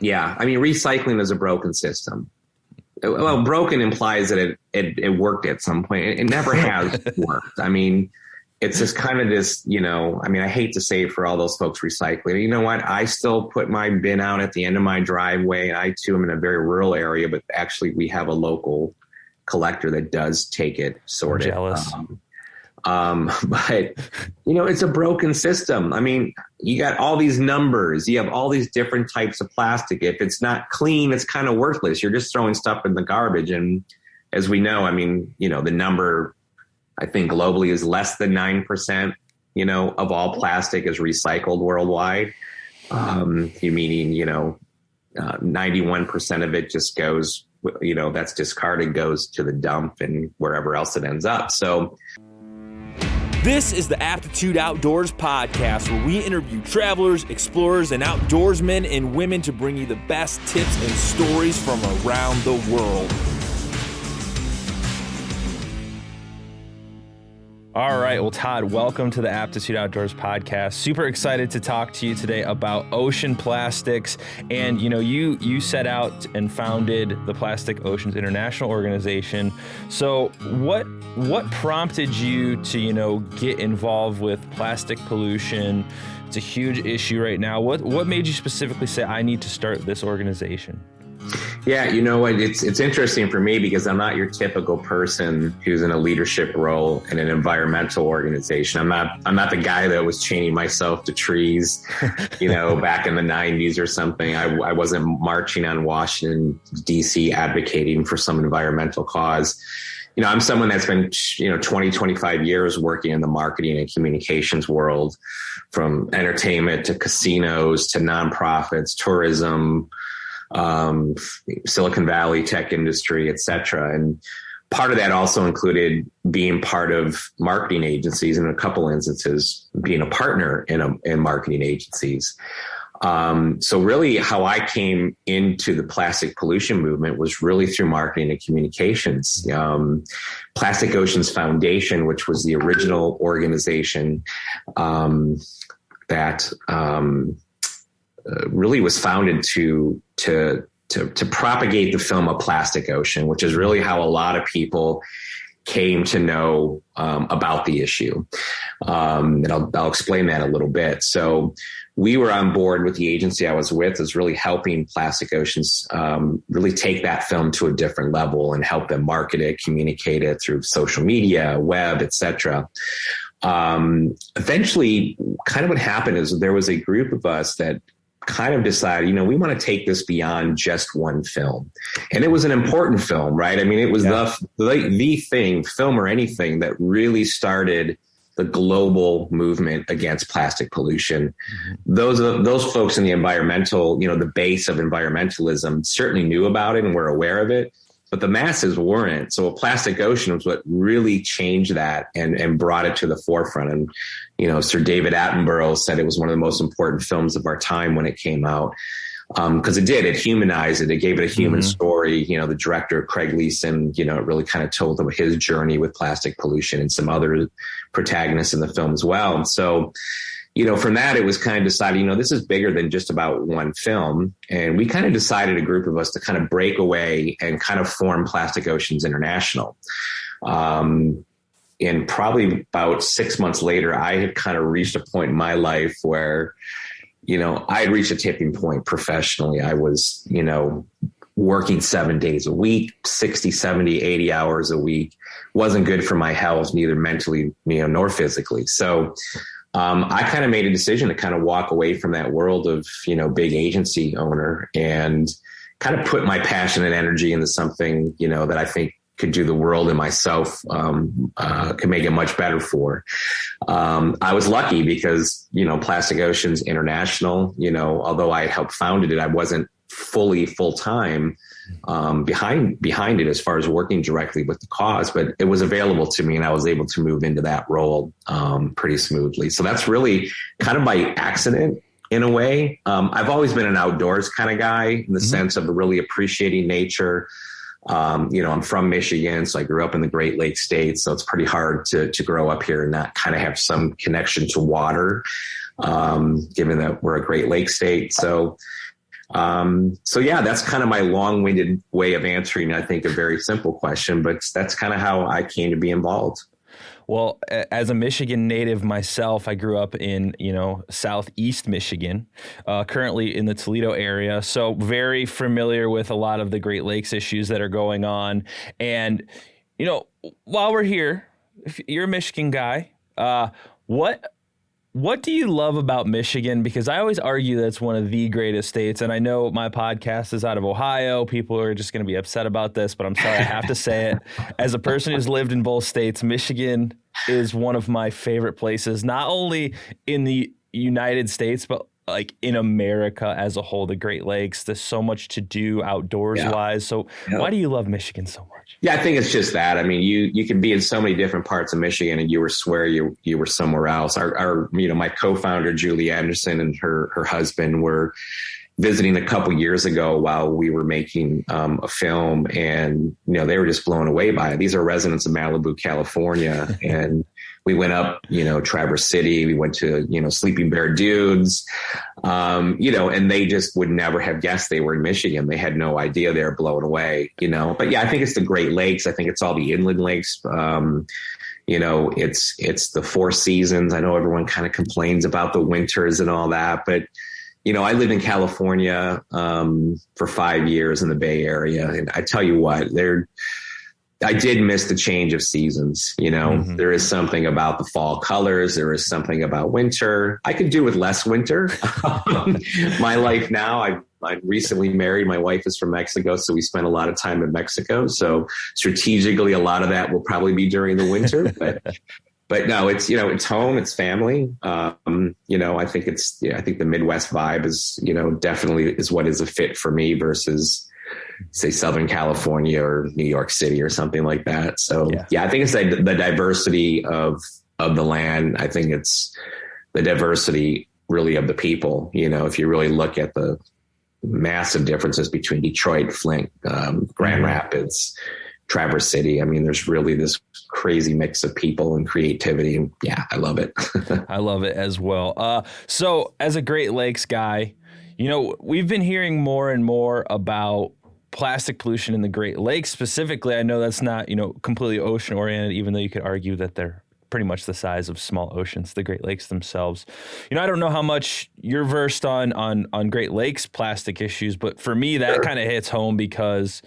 Yeah. I mean, recycling is a broken system. Well, broken implies that it worked at some point. It never has worked. I mean, it's just kind of this, I mean, I hate to say it for all those folks recycling. You know what? I still put my bin out at the end of my driveway. I too am in a very rural area, but actually we have a local collector that does take it, sort of. Jealous. But it's a broken system. I mean, you got all these numbers, you have all these different types of plastic. If it's not clean, it's kind of worthless. You're just throwing stuff in the garbage. And as we know, I mean, the number, I think globally is less than 9%, of all plastic is recycled worldwide. Meaning, 91% of it just goes, that's discarded, goes to the dump and wherever else it ends up. So this is the Aptitude Outdoors Podcast, where we interview travelers, explorers, and outdoorsmen and women to bring you the best tips and stories from around the world. All right. Well, Todd, welcome to the Aptitude Outdoors Podcast. Super excited to talk to you today about ocean plastics. And, you set out and founded the Plastic Oceans International Organization. So what prompted you to, get involved with plastic pollution? It's a huge issue right now. What made you specifically say, I need to start this organization? Yeah, it's interesting for me because I'm not your typical person who's in a leadership role in an environmental organization. I'm not the guy that was chaining myself to trees, back in the 90s or something. I wasn't marching on Washington, D.C. advocating for some environmental cause. I'm someone that's been, 20, 25 years working in the marketing and communications world, from entertainment to casinos to nonprofits, tourism, Silicon Valley tech industry, et cetera. And part of that also included being part of marketing agencies, and in a couple instances being a partner in marketing agencies. So really how I came into the plastic pollution movement was really through marketing and communications. Plastic Oceans Foundation, which was the original organization that really was founded to propagate the film A Plastic Ocean, which is really how a lot of people came to know about the issue. And I'll explain that a little bit. So we were on board with the agency I was with, is really helping Plastic Oceans really take that film to a different level and help them market it, communicate it through social media, web, et cetera. Eventually, kind of what happened is there was a group of us that kind of decided, we want to take this beyond just one film. And it was an important film, right? I mean, it was the thing, film or anything, that really started the global movement against plastic pollution. Mm-hmm. Those folks in the environmental, the base of environmentalism certainly knew about it and were aware of it, but the masses weren't. So A Plastic Ocean was what really changed that and brought it to the forefront. And, Sir David Attenborough said it was one of the most important films of our time when it came out. Because it humanized it. It gave it a human story. The director, Craig Leeson, it really kind of told them his journey with plastic pollution and some other protagonists in the film as well. And so, from that, it was kind of decided, this is bigger than just about one film. And we kind of decided, a group of us, to kind of break away and kind of form Plastic Oceans International. And probably about 6 months later, I had kind of reached a point in my life where, I had reached a tipping point professionally. I was, working 7 days a week, 60, 70, 80 hours a week. Wasn't good for my health, neither mentally, nor physically. So I kind of made a decision to kind of walk away from that world of, big agency owner, and kind of put my passion and energy into something, that I think could do the world and myself, could make it much better for. I was lucky because, Plastic Oceans International, although I had helped founded it, I wasn't fully full-time behind it as far as working directly with the cause, but it was available to me and I was able to move into that role pretty smoothly. So that's really kind of by accident in a way. I've always been an outdoors kind of guy in the sense of really appreciating nature. I'm from Michigan, so I grew up in the Great Lakes states. So it's pretty hard to grow up here and not kind of have some connection to water, given that we're a Great Lakes state. So So yeah, that's kind of my long-winded way of answering, I think, a very simple question, but that's kind of how I came to be involved. Well, as a Michigan native myself, I grew up in, Southeast Michigan, currently in the Toledo area. So very familiar with a lot of the Great Lakes issues that are going on. And, while we're here, if you're a Michigan guy, what do you love about Michigan? Because I always argue that it's one of the greatest states. And I know my podcast is out of Ohio. People are just going to be upset about this, but I'm sorry, I have to say it. As a person who's lived in both states, Michigan is one of my favorite places, not only in the United States, but like in America as a whole. The Great Lakes, there's so much to do outdoors wise. So why do you love Michigan so much? Yeah, I think it's just that. I mean, you can be in so many different parts of Michigan and you swear you were somewhere else. My co-founder, Julie Anderson, and her husband were visiting a couple years ago while we were making a film, and they were just blown away by it. These are residents of Malibu, California, and we went up, Traverse City. We went to, Sleeping Bear Dunes, and they just would never have guessed they were in Michigan. They had no idea. They were blown away, But yeah, I think it's the Great Lakes. I think it's all the inland lakes. It's the four seasons. I know everyone kind of complains about the winters and all that, but I lived in California for 5 years in the Bay Area, and I tell you what, I did miss the change of seasons. Mm-hmm. There is something about the fall colors. There is something about winter. I could do with less winter. My life now, I'm recently married. My wife is from Mexico, so we spend a lot of time in Mexico. So strategically, a lot of that will probably be during the winter. But no, it's home, it's family. I think I think the Midwest vibe is, definitely is what is a fit for me versus, say, Southern California or New York City or something like that. So I think it's the diversity of the land. I think it's the diversity really of the people. If you really look at the massive differences between Detroit, Flint, Grand Rapids, Traverse City. I mean, there's really this crazy mix of people and creativity. And yeah, I love it. I love it as well. So as a Great Lakes guy, we've been hearing more and more about plastic pollution in the Great Lakes. Specifically, I know that's not, completely ocean oriented, even though you could argue that they're pretty much the size of small oceans, the Great Lakes themselves. I don't know how much you're versed on Great Lakes plastic issues, but for me, that kind of hits home because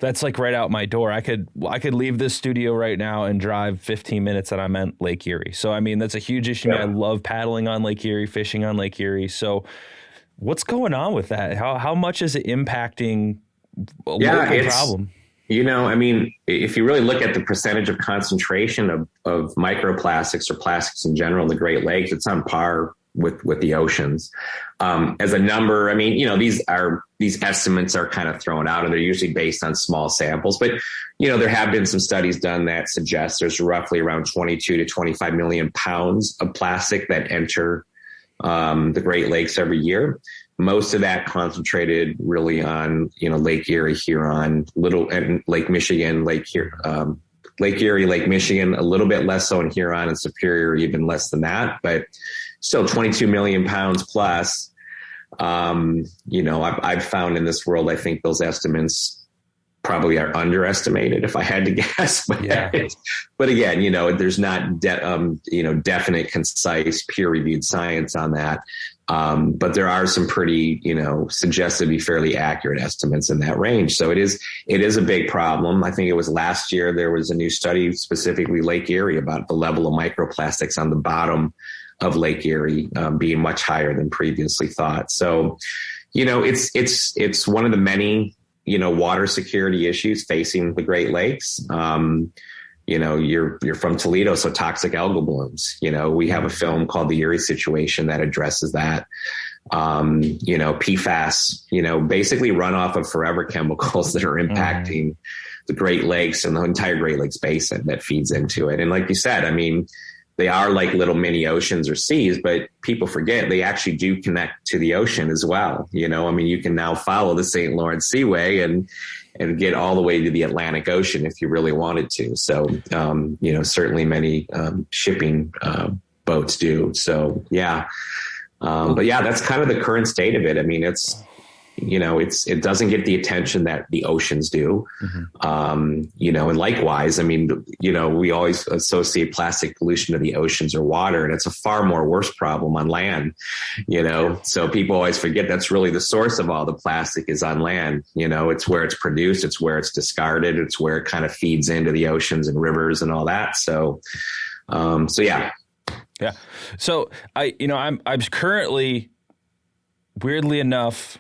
that's like right out my door. I could leave this studio right now and drive 15 minutes and I'm at Lake Erie. So, I mean, that's a huge issue. I love paddling on Lake Erie, fishing on Lake Erie. So what's going on with that? How much is it impacting a local problem? I mean, if you really look at the percentage of concentration of microplastics or plastics in general in the Great Lakes, it's on par with the oceans. As a number, I mean, these estimates are kind of thrown out and they're usually based on small samples, but, there have been some studies done that suggest there's roughly around 22 to 25 million pounds of plastic that enter the Great Lakes every year. Most of that concentrated really on, Lake Erie, Huron, and Lake Michigan, Lake Erie, Lake Michigan, a little bit less so in Huron and Superior, even less than that, but still 22 million pounds plus. I've found in this world, I think those estimates probably are underestimated if I had to guess. But again, there's not definite, concise, peer-reviewed science on that. But there are some pretty, suggested to be fairly accurate estimates in that range. So it is a big problem. I think it was last year, there was a new study, specifically Lake Erie, about the level of microplastics on the bottom of Lake Erie being much higher than previously thought. So, it's one of the many, water security issues facing the Great Lakes. You're from Toledo, so toxic algal blooms. We have a film called The Erie Situation that addresses that. PFAS, basically runoff of forever chemicals that are impacting the Great Lakes and the entire Great Lakes basin that feeds into it. And like you said, I mean, they are like little mini oceans or seas, but people forget they actually do connect to the ocean as well. I mean, you can now follow the St. Lawrence Seaway and get all the way to the Atlantic Ocean if you really wanted to. So, certainly many shipping boats do. So, yeah. But yeah, that's kind of the current state of it. I mean, it's it doesn't get the attention that the oceans do. And likewise, I mean, we always associate plastic pollution to the oceans or water, and it's a far more worse problem on land, so people always forget that's really the source of all the plastic is on land. It's where it's produced, it's where it's discarded, it's where it kind of feeds into the oceans and rivers and all that. So yeah. Yeah. So I'm currently, weirdly enough,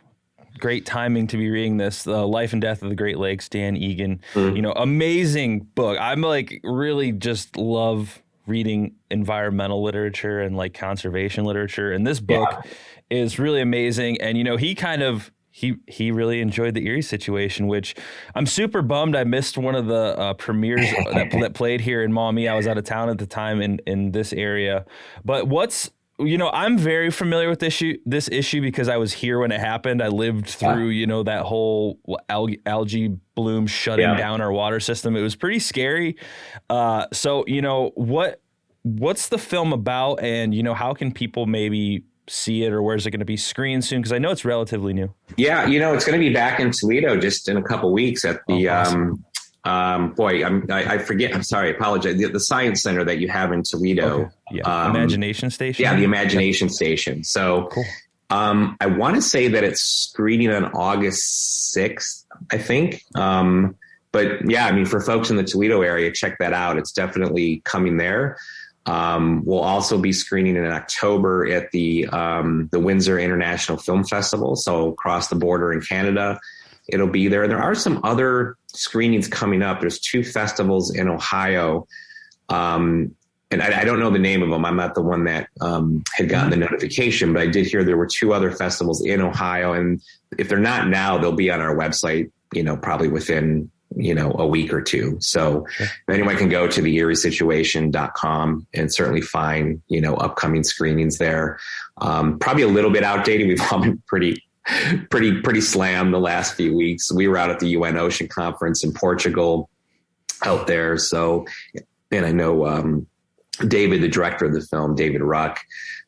great timing to be reading this, The Life and Death of the Great Lakes, Dan Egan, amazing book. I'm like really just love reading environmental literature and like conservation literature. And this book is really amazing. And, he really enjoyed the Erie situation, which I'm super bummed. I missed one of the premieres that played here in Maumee. I was out of town at the time in this area. But I'm very familiar with this issue because I was here when it happened. I lived through, that whole algae bloom shutting down our water system. It was pretty scary. What's the film about, and, how can people maybe see it, or where's it going to be screened soon? Because I know it's relatively new. Yeah, it's going to be back in Toledo just in a couple weeks at the awesome. I forget. I'm sorry. I apologize. The Science Center that you have in Toledo. Okay. Yeah. Imagination Station. Yeah, the Imagination Station. So, cool. I want to say that it's screening on August 6th, I think. But yeah, I mean, for folks in the Toledo area, check that out. It's definitely coming there. We'll also be screening in October at the Windsor International Film Festival. So across the border in Canada, it'll be there. There are some other screenings coming up. There's 2 festivals in Ohio. And I don't know the name of them. I'm not the one that had gotten the notification, but I did hear there were 2 other festivals in Ohio. And if they're not now, they'll be on our website, probably within a week or 2. So anyone can go to the eriesituation.com and certainly find, upcoming screenings there. Probably a little bit outdated. We've all been pretty slammed the last few weeks. We were out at the UN Ocean Conference in Portugal out there. So, and I know, David, the director of the film, David Ruck,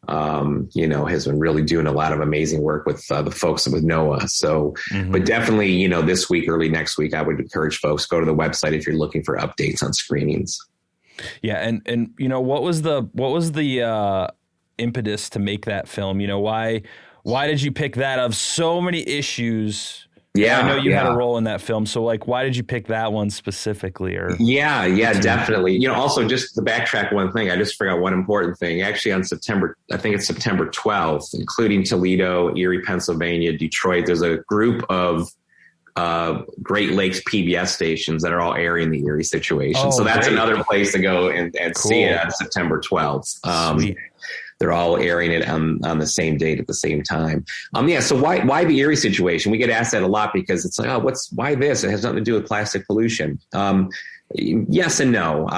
has been really doing a lot of amazing work with the folks with NOAA. So, but definitely, this week, early next week, I would encourage folks, go to the website if you're looking for updates on screenings. Yeah. And what was the impetus to make that film? Why did you pick that of so many issues? Yeah, I know you had a role in that film. So why did you pick that one specifically? Or Yeah, definitely. Also just to backtrack one thing, I just forgot one important thing. Actually on September 12th, including Toledo, Erie, Pennsylvania, Detroit, there's a group of Great Lakes PBS stations that are all airing the Erie situation. So that's another place to go and see it on September 12th. Sweet. They're all airing it on the same date at the same time. So why the Erie situation? We get asked that a lot because it's like, why this? It has nothing to do with plastic pollution. Yes and no.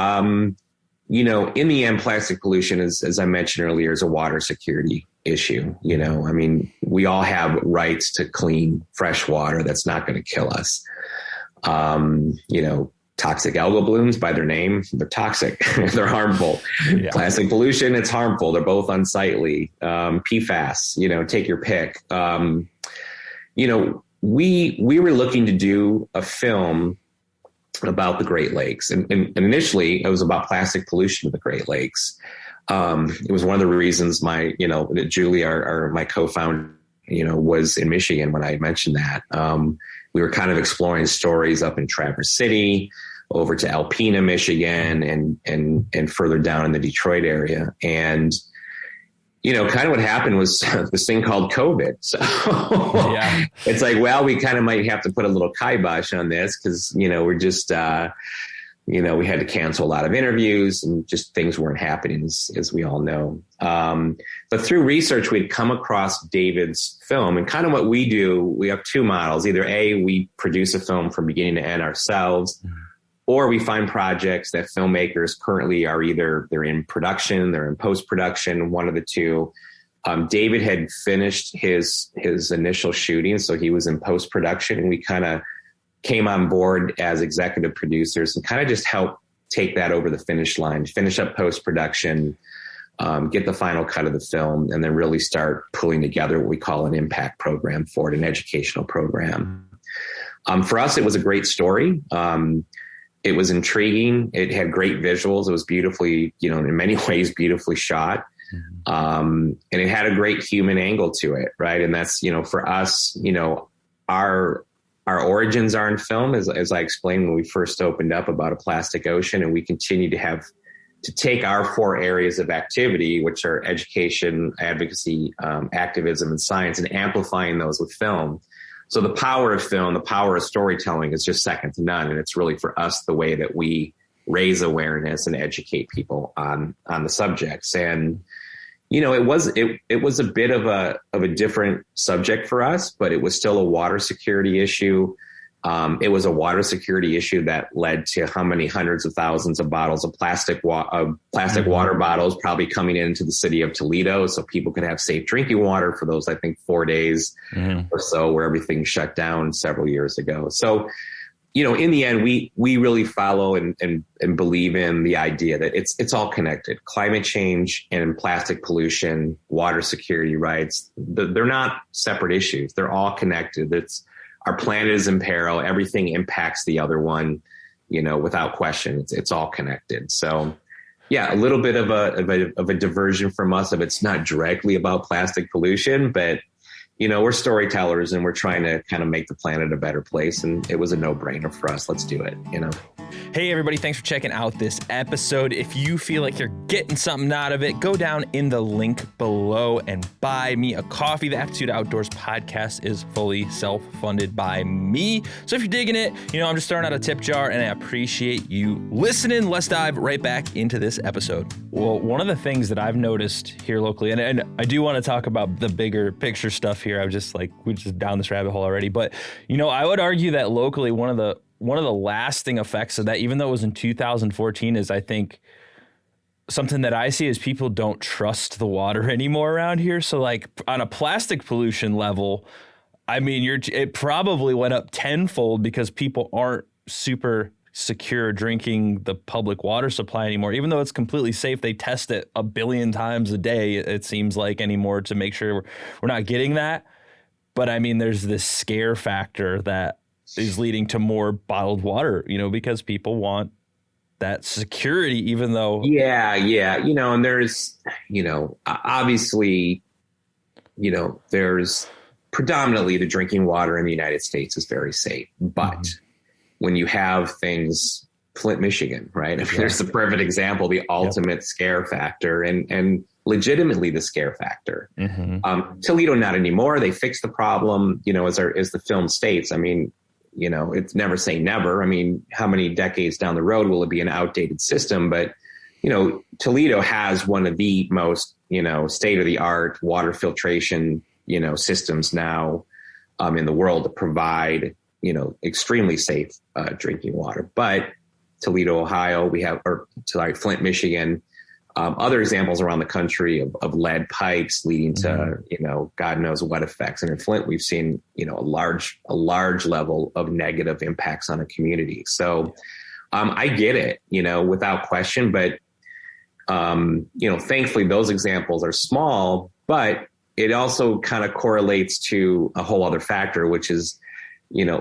In the end, plastic pollution is, as I mentioned earlier, is a water security issue. We all have rights to clean, fresh water that's not going to kill us. Toxic algal blooms, by their name, they're toxic. They're harmful. Yeah. Plastic pollution, it's harmful. They're both unsightly. PFAS, take your pick. We were looking to do a film about the Great Lakes. And initially it was about plastic pollution of the Great Lakes. It was one of the reasons Julie, my co-founder, was in Michigan when I mentioned that. We were kind of exploring stories up in Traverse City, over to Alpena, Michigan, and further down in the Detroit area. And, kind of what happened was this thing called COVID. So it's like, well, we kind of might have to put a little kibosh on this because, we're just, we had to cancel a lot of interviews and just things weren't happening as we all know. But through research, we'd come across David's film, and kind of what we do, we have 2 models. Either A, we produce a film from beginning to end ourselves, or we find projects that filmmakers currently are they're in production, they're in post-production, one of the 2. David had finished his initial shooting, so he was in post-production, and we kind of came on board as executive producers and kind of just helped take that over the finish line, finish up post-production, get the final cut of the film, and then really start pulling together what we call an impact program for it, an educational program. For us, it was a great story. It was intriguing. It had great visuals. It was beautifully, in many ways, beautifully shot. And it had a great human angle to it. Right. And that's, for us, our origins are in film, as I explained when we first opened up, about a plastic ocean. And we continue to take our 4 areas of activity, which are education, advocacy, activism, and science, and amplifying those with film. So the power of film, the power of storytelling is just second to none. And it's really, for us, the way that we raise awareness and educate people on the subjects. And, it was a bit of a different subject for us, but it was still a water security issue. It was a water security issue that led to how many hundreds of thousands of bottles of plastic water bottles probably coming into the city of Toledo, so people could have safe drinking water for those, I think, 4 days or so, where everything shut down several years ago. So, in the end, we really follow and believe in the idea that it's all connected. Climate change and plastic pollution, water security rights, they're not separate issues. They're all connected. Our planet is in peril. Everything impacts the other one, without question. It's all connected. So, yeah, a little bit of a diversion from us. If it's not directly about plastic pollution, but we're storytellers, and we're trying to kind of make the planet a better place. And it was a no-brainer for us. Let's do it. Hey, everybody. Thanks for checking out this episode. If you feel like you're getting something out of it, go down in the link below and buy me a coffee. The Aptitude Outdoors podcast is fully self-funded by me. So if you're digging it, I'm just throwing out a tip jar, and I appreciate you listening. Let's dive right back into this episode. Well, one of the things that I've noticed here locally, and I do want to talk about the bigger picture stuff here. we're just down this rabbit hole already. But, I would argue that locally, one of the lasting effects of that, even though it was in 2014, is, I think, something that I see is people don't trust the water anymore around here. So, like, on a plastic pollution level, I mean, it probably went up tenfold because people aren't super secure drinking the public water supply anymore. Even though it's completely safe, they test it 1 billion times a day, it seems like, anymore, to make sure we're not getting that. But I mean, there's this scare factor that is leading to more bottled water, because people want that security, even though. Yeah. And there's, obviously, there's predominantly the drinking water in the United States is very safe. But when you have things, Flint, Michigan, right? I mean, there's the perfect example, the ultimate scare factor, and legitimately the scare factor. Toledo, not anymore. They fixed the problem, as the film states. I mean, it's never say never. I mean, how many decades down the road will it be an outdated system? But, Toledo has one of the most, state-of-the-art water filtration, systems now in the world to provide, extremely safe drinking water. But Toledo, Ohio, Flint, Michigan, other examples around the country of lead pipes leading to, God knows what effects. And in Flint, we've seen, a large level of negative impacts on a community. So I get it, without question. But, thankfully, those examples are small, but it also kind of correlates to a whole other factor, which is,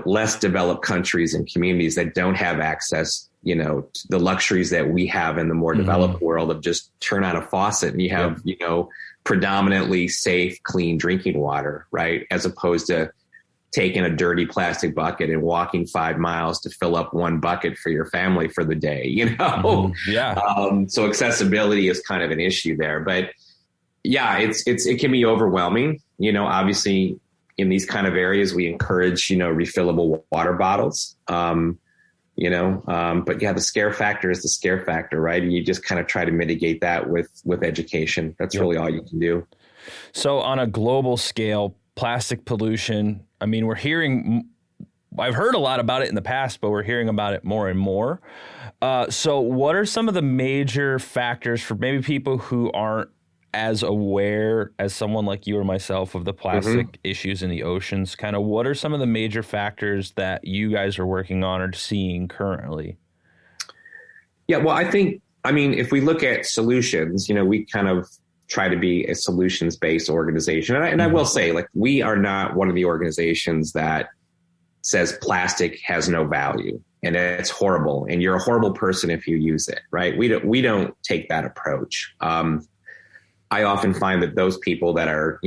less developed countries and communities that don't have access, to the luxuries that we have in the more developed world of just turn on a faucet and you have, predominantly safe, clean drinking water, right? As opposed to taking a dirty plastic bucket and walking 5 miles to fill up one bucket for your family for the day, So accessibility is kind of an issue there, but yeah, it can be overwhelming, obviously. In these kind of areas, we encourage, refillable water bottles, but yeah, the scare factor is the scare factor, right? And you just kind of try to mitigate that with education. That's really all you can do. So on a global scale, plastic pollution, I mean, I've heard a lot about it in the past, but we're hearing about it more and more. So what are some of the major factors for maybe people who aren't as aware as someone like you or myself of the plastic issues in the oceans? Kind of what are some of the major factors that you guys are working on or seeing currently? Yeah, well, I think, I mean, if we look at solutions, we kind of try to be a solutions-based organization. And I will say, like, we are not one of the organizations that says plastic has no value and it's horrible and you're a horrible person if you use it, right? We don't take that approach. I often find that those people that are,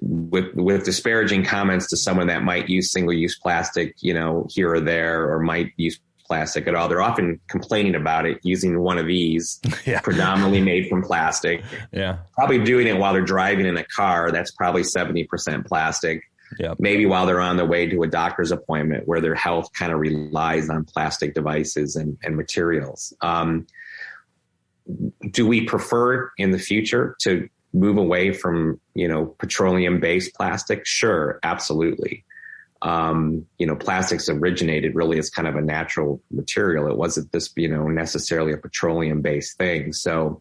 with disparaging comments to someone that might use single-use plastic, here or there, or might use plastic at all, they're often complaining about it using one of these predominantly made from plastic. Yeah. Probably doing it while they're driving in a car. That's probably 70% plastic. Yep. Maybe while they're on the way to a doctor's appointment where their health kind of relies on plastic devices and materials. Do we prefer in the future to move away from, petroleum-based plastic? Sure, absolutely. Plastics originated really as kind of a natural material. It wasn't this, necessarily a petroleum-based thing. So,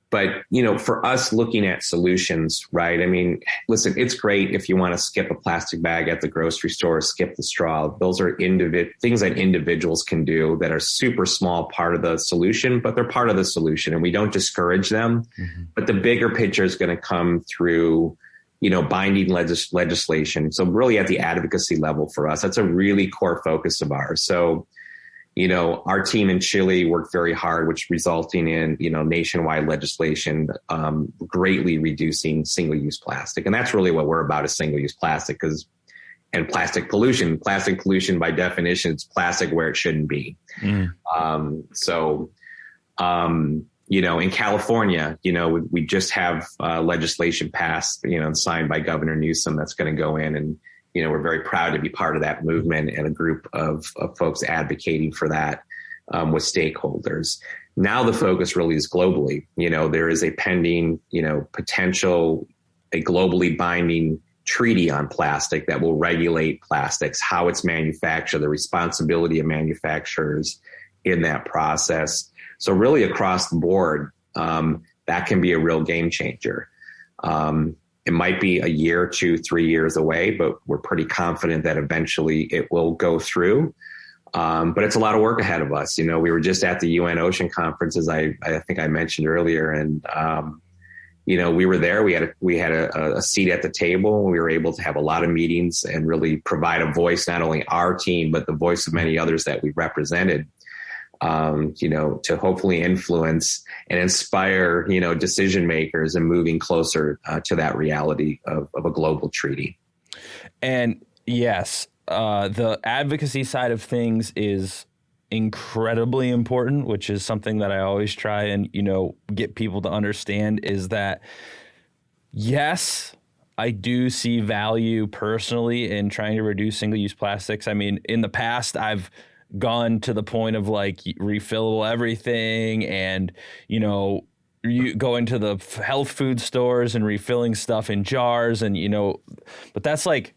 but, for us looking at solutions, right? I mean, listen, it's great if you want to skip a plastic bag at the grocery store, skip the straw. Those are things that individuals can do that are super small part of the solution, but they're part of the solution and we don't discourage them. Mm-hmm. But the bigger picture is going to come through, binding legislation. So really at the advocacy level for us, that's a really core focus of ours. So, our team in Chile worked very hard, which resulting in, nationwide legislation, greatly reducing single-use plastic. And that's really what we're about, is single-use plastic, and plastic pollution by definition, it's plastic where it shouldn't be. Mm. In California, we just have legislation passed, signed by Governor Newsom that's going to go in and, we're very proud to be part of that movement and a group of folks advocating for that with stakeholders. Now the focus really is globally. There is a pending, potential, a globally binding treaty on plastic that will regulate plastics, how it's manufactured, the responsibility of manufacturers in that process. So really across the board, that can be a real game changer. It might be a year, 2, 3 years away, but we're pretty confident that eventually it will go through. But it's a lot of work ahead of us. We were just at the UN Ocean Conference, as I think I mentioned earlier, and we were there. We had a seat at the table. We were able to have a lot of meetings and really provide a voice, not only our team, but the voice of many others that we represented. To hopefully influence and inspire, decision makers and moving closer to that reality of a global treaty. And yes, the advocacy side of things is incredibly important, which is something that I always try and, get people to understand, is that, yes, I do see value personally in trying to reduce single-use plastics. I mean, in the past, I've gone to the point of like refillable everything and, you go into the health food stores and refilling stuff in jars and, but that's like,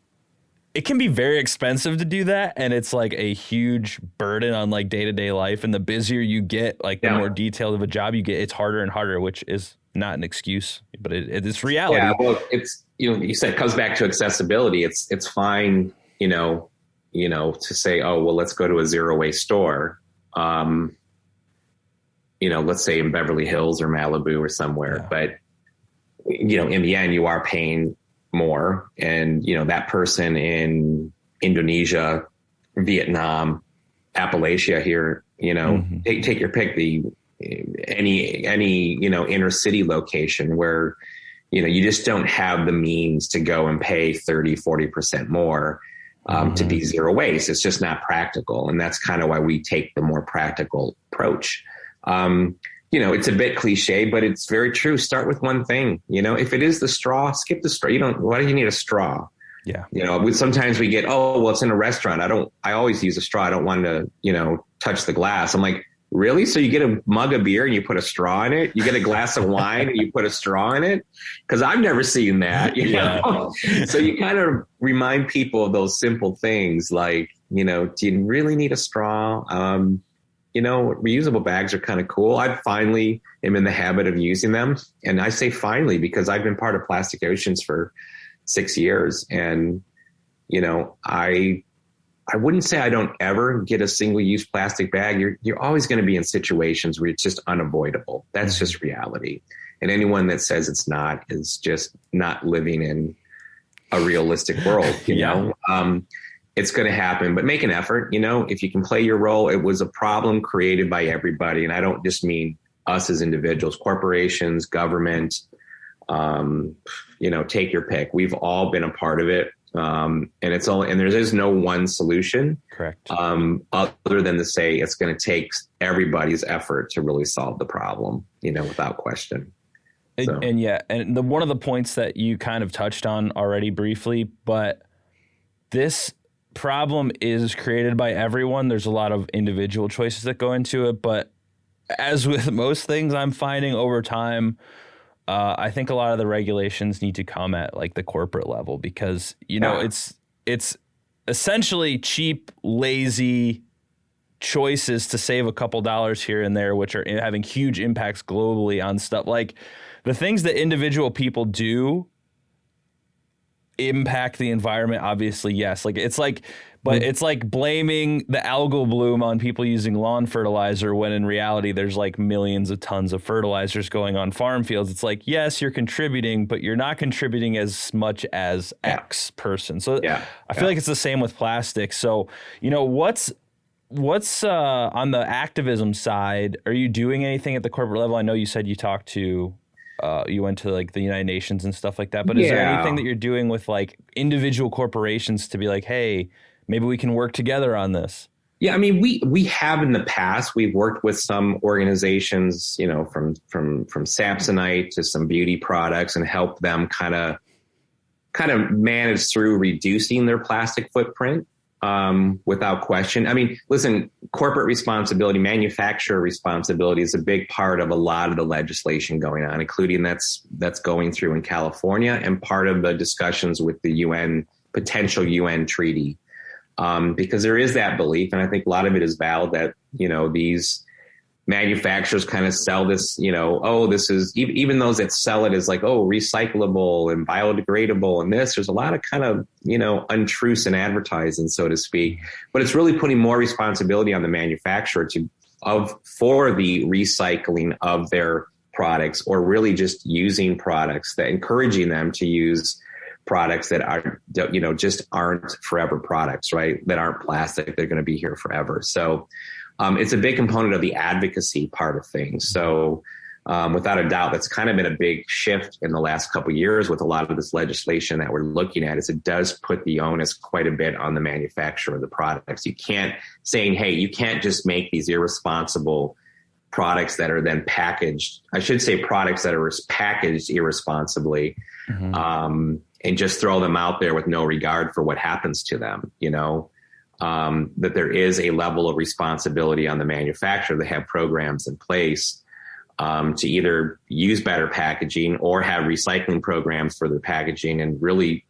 it can be very expensive to do that. And it's like a huge burden on like day-to-day life. And the busier you get, like the more detailed of a job you get, it's harder and harder, which is not an excuse, but it's reality. Yeah, well, it's, you said it comes back to accessibility. It's fine, to say, oh, well, let's go to a zero waste store, let's say in Beverly Hills or Malibu or somewhere. Yeah. But, in the end, you are paying more. And, that person in Indonesia, Vietnam, Appalachia here, take your pick, any inner city location where, you just don't have the means to go and pay 30, 40% more. To be zero waste. It's just not practical. And that's kind of why we take the more practical approach. It's a bit cliche, but it's very true. Start with one thing. If it is the straw, skip the straw. Why do you need a straw? Yeah. Sometimes we get, it's in a restaurant. I always use a straw. I don't want to, touch the glass. I'm like, really? So you get a mug of beer and you put a straw in it? You get a glass of wine and you put a straw in it? Because I've never seen that, So you kind of remind people of those simple things like, do you really need a straw? Reusable bags are kind of cool. I finally am in the habit of using them. And I say finally because I've been part of Plastic Oceans for 6 years. And, I wouldn't say I don't ever get a single-use plastic bag. You're always going to be in situations where it's just unavoidable. That's just reality. And anyone that says it's not is just not living in a realistic world, you know? It's going to happen, but make an effort, you know, if you can play your role. It was a problem created by everybody. And I don't just mean us as individuals, corporations, government, you know, take your pick. We've all been a part of it. And there is no one solution. Correct. Other than to say it's going to take everybody's effort to really solve the problem, you know, without question. So. And one of the points that you kind of touched on already briefly, but this problem is created by everyone. There's a lot of individual choices that go into it, but as with most things I'm finding over time, I think a lot of the regulations need to come at like the corporate level, because, you know, it's essentially cheap, lazy choices to save a couple dollars here and there, which are having huge impacts globally on stuff. Like the things that individual people do impact the environment, obviously, yes. Like it's like, but it's like blaming the algal bloom on people using lawn fertilizer, when in reality there's like millions of tons of fertilizers going on farm fields. It's like, yes, you're contributing, but you're not contributing as much as X person. So I feel like it's the same with plastic. So, you know, what's on the activism side? Are you doing anything at the corporate level? I know you said you talked to you went to like the United Nations and stuff like that, but is there anything that you're doing with like individual corporations to be like, hey, maybe we can work together on this? Yeah, I mean, we have in the past. We've worked with some organizations, you know, from Samsonite to some beauty products, and help them kind of manage through reducing their plastic footprint. Without question. I mean, listen, corporate responsibility, manufacturer responsibility is a big part of a lot of the legislation going on, including that's going through in California, and part of the discussions with the potential UN treaty. Because there is that belief, and I think a lot of it is valid, that, you know, these manufacturers kind of sell this, you know, oh, this is, even those that sell it as like, oh, recyclable and biodegradable and this, there's a lot of kind of, you know, untruths in advertising, so to speak. But it's really putting more responsibility on the manufacturer for the recycling of their products, or really just using products, that encouraging them to use products that are, you know, just aren't forever products, right? That aren't plastic. They're going to be here forever. So it's a big component of the advocacy part of things. So without a doubt, that's kind of been a big shift in the last couple of years with a lot of this legislation that we're looking at, is it does put the onus quite a bit on the manufacturer of the products. You can't you can't just make these irresponsible products that are then packaged. I should say products that are packaged irresponsibly, and just throw them out there with no regard for what happens to them, you know. That there is a level of responsibility on the manufacturer to have programs in place to either use better packaging or have recycling programs for their packaging, and really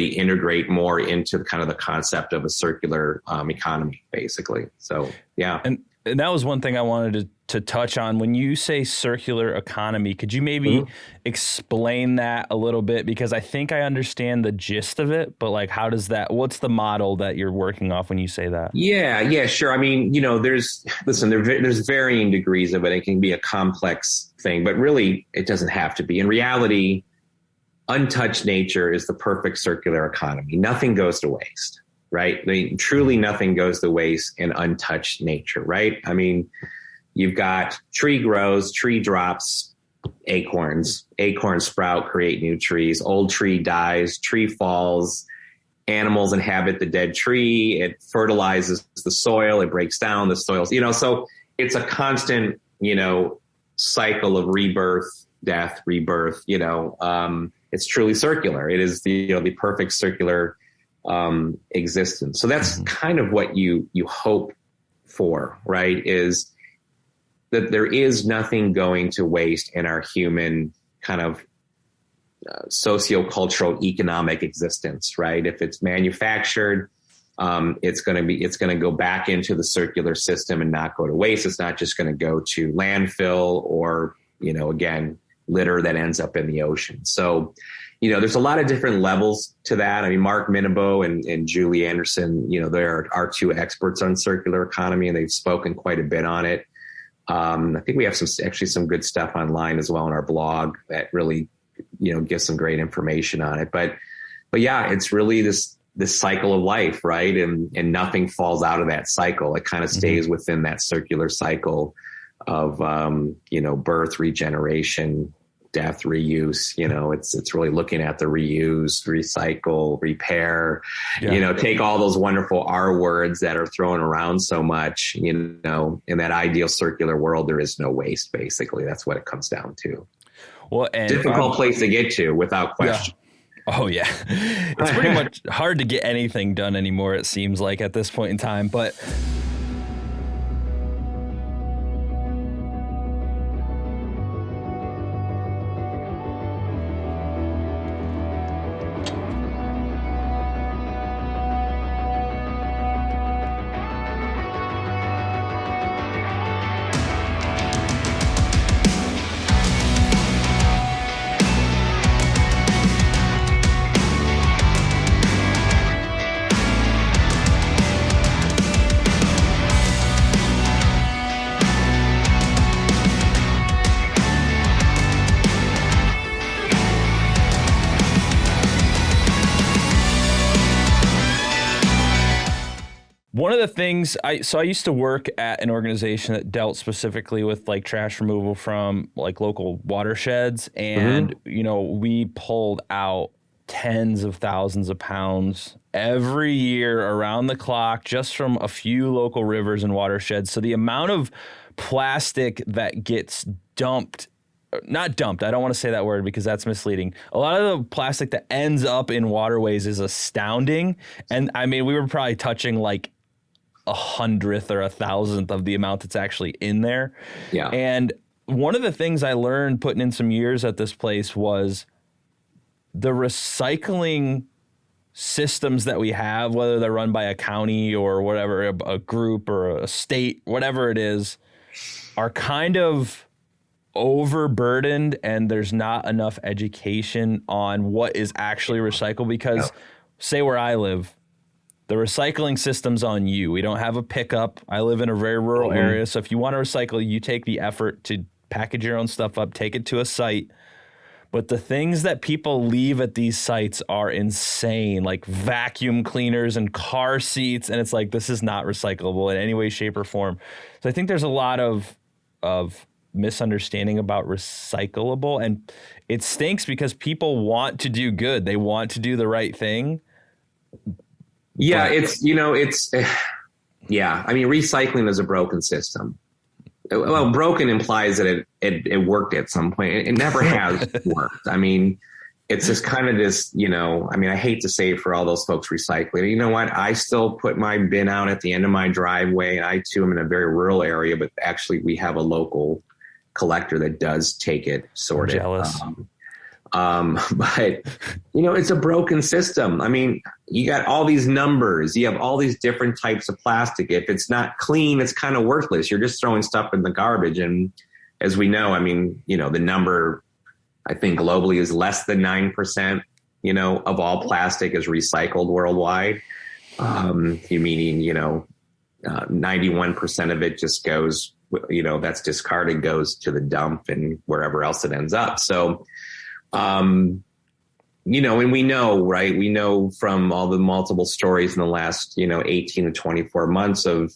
integrate more into kind of the concept of a circular economy, basically. So, yeah. And that was one thing I wanted to touch on. When you say circular economy, could you maybe explain that a little bit? Because I think I understand the gist of it, but like, what's the model that you're working off when you say that? Yeah, sure. I mean, you know, there's varying degrees of it. It can be a complex thing, but really it doesn't have to be. In reality, untouched nature is the perfect circular economy. Nothing goes to waste. Right? I mean, truly nothing goes to waste in untouched nature, right? I mean, you've got tree grows, tree drops, acorns sprout, create new trees, old tree dies, tree falls, animals inhabit the dead tree, it fertilizes the soil, it breaks down the soils, you know, so it's a constant, you know, cycle of rebirth, death, rebirth, you know, it's truly circular. It is the perfect circular existence. So that's kind of what you hope for, right? Is that there is nothing going to waste in our human kind of sociocultural economic existence, right? If it's manufactured, it's going to go back into the circular system and not go to waste. It's not just going to go to landfill or, you know, again, litter that ends up in the ocean. So there's a lot of different levels to that. I mean, Mark Minabo and Julie Anderson, they're our two experts on circular economy, and they've spoken quite a bit on it. I think we have some good stuff online as well on our blog that really, gives some great information on it. But yeah, it's really this cycle of life, right? And nothing falls out of that cycle. It kind of stays within that circular cycle of, birth, regeneration, death, reuse. It's really looking at the reuse, recycle, repair, take all those wonderful R words that are thrown around so much, in that ideal circular world, there is no waste. Basically, that's what it comes down to. Well, and difficult place to get to without question. Yeah. Oh yeah. It's pretty much hard to get anything done anymore, it seems like, at this point in time, but one of the things I used to work at an organization that dealt specifically with like trash removal from like local watersheds. And, we pulled out tens of thousands of pounds every year around the clock just from a few local rivers and watersheds. So the amount of plastic that gets not dumped, I don't want to say that word because that's misleading. A lot of the plastic that ends up in waterways is astounding. And I mean, we were probably touching like 100th or 1,000th of the amount that's actually in there. Yeah. And one of the things I learned putting in some years at this place was the recycling systems that we have, whether they're run by a county or whatever, a group or a state, whatever it is, are kind of overburdened, and there's not enough education on what is actually recycled. Because say where I live, the recycling system's on you. We don't have a pickup. I live in a very rural area. So if you want to recycle, you take the effort to package your own stuff up, take it to a site. But the things that people leave at these sites are insane, like vacuum cleaners and car seats. And it's like, this is not recyclable in any way, shape, or form. So I think there's a lot of misunderstanding about recyclable. And it stinks because people want to do good. They want to do the right thing. Yeah, I mean, recycling is a broken system. Well, broken implies that it worked at some point. It never has worked. I mean, it's just kind of this, I hate to say it for all those folks recycling. You know what? I still put my bin out at the end of my driveway. I too am in a very rural area, but actually we have a local collector that does take it, sort of. Jealous. But it's a broken system. I mean, you got all these numbers, you have all these different types of plastic. If it's not clean, it's kind of worthless. You're just throwing stuff in the garbage. And as we know, the number, I think globally is less than 9%, of all plastic is recycled worldwide. Meaning, 91% of it just goes, that's discarded, goes to the dump and wherever else it ends up. So, and we know, right? We know from all the multiple stories in the last, 18 to 24 months of,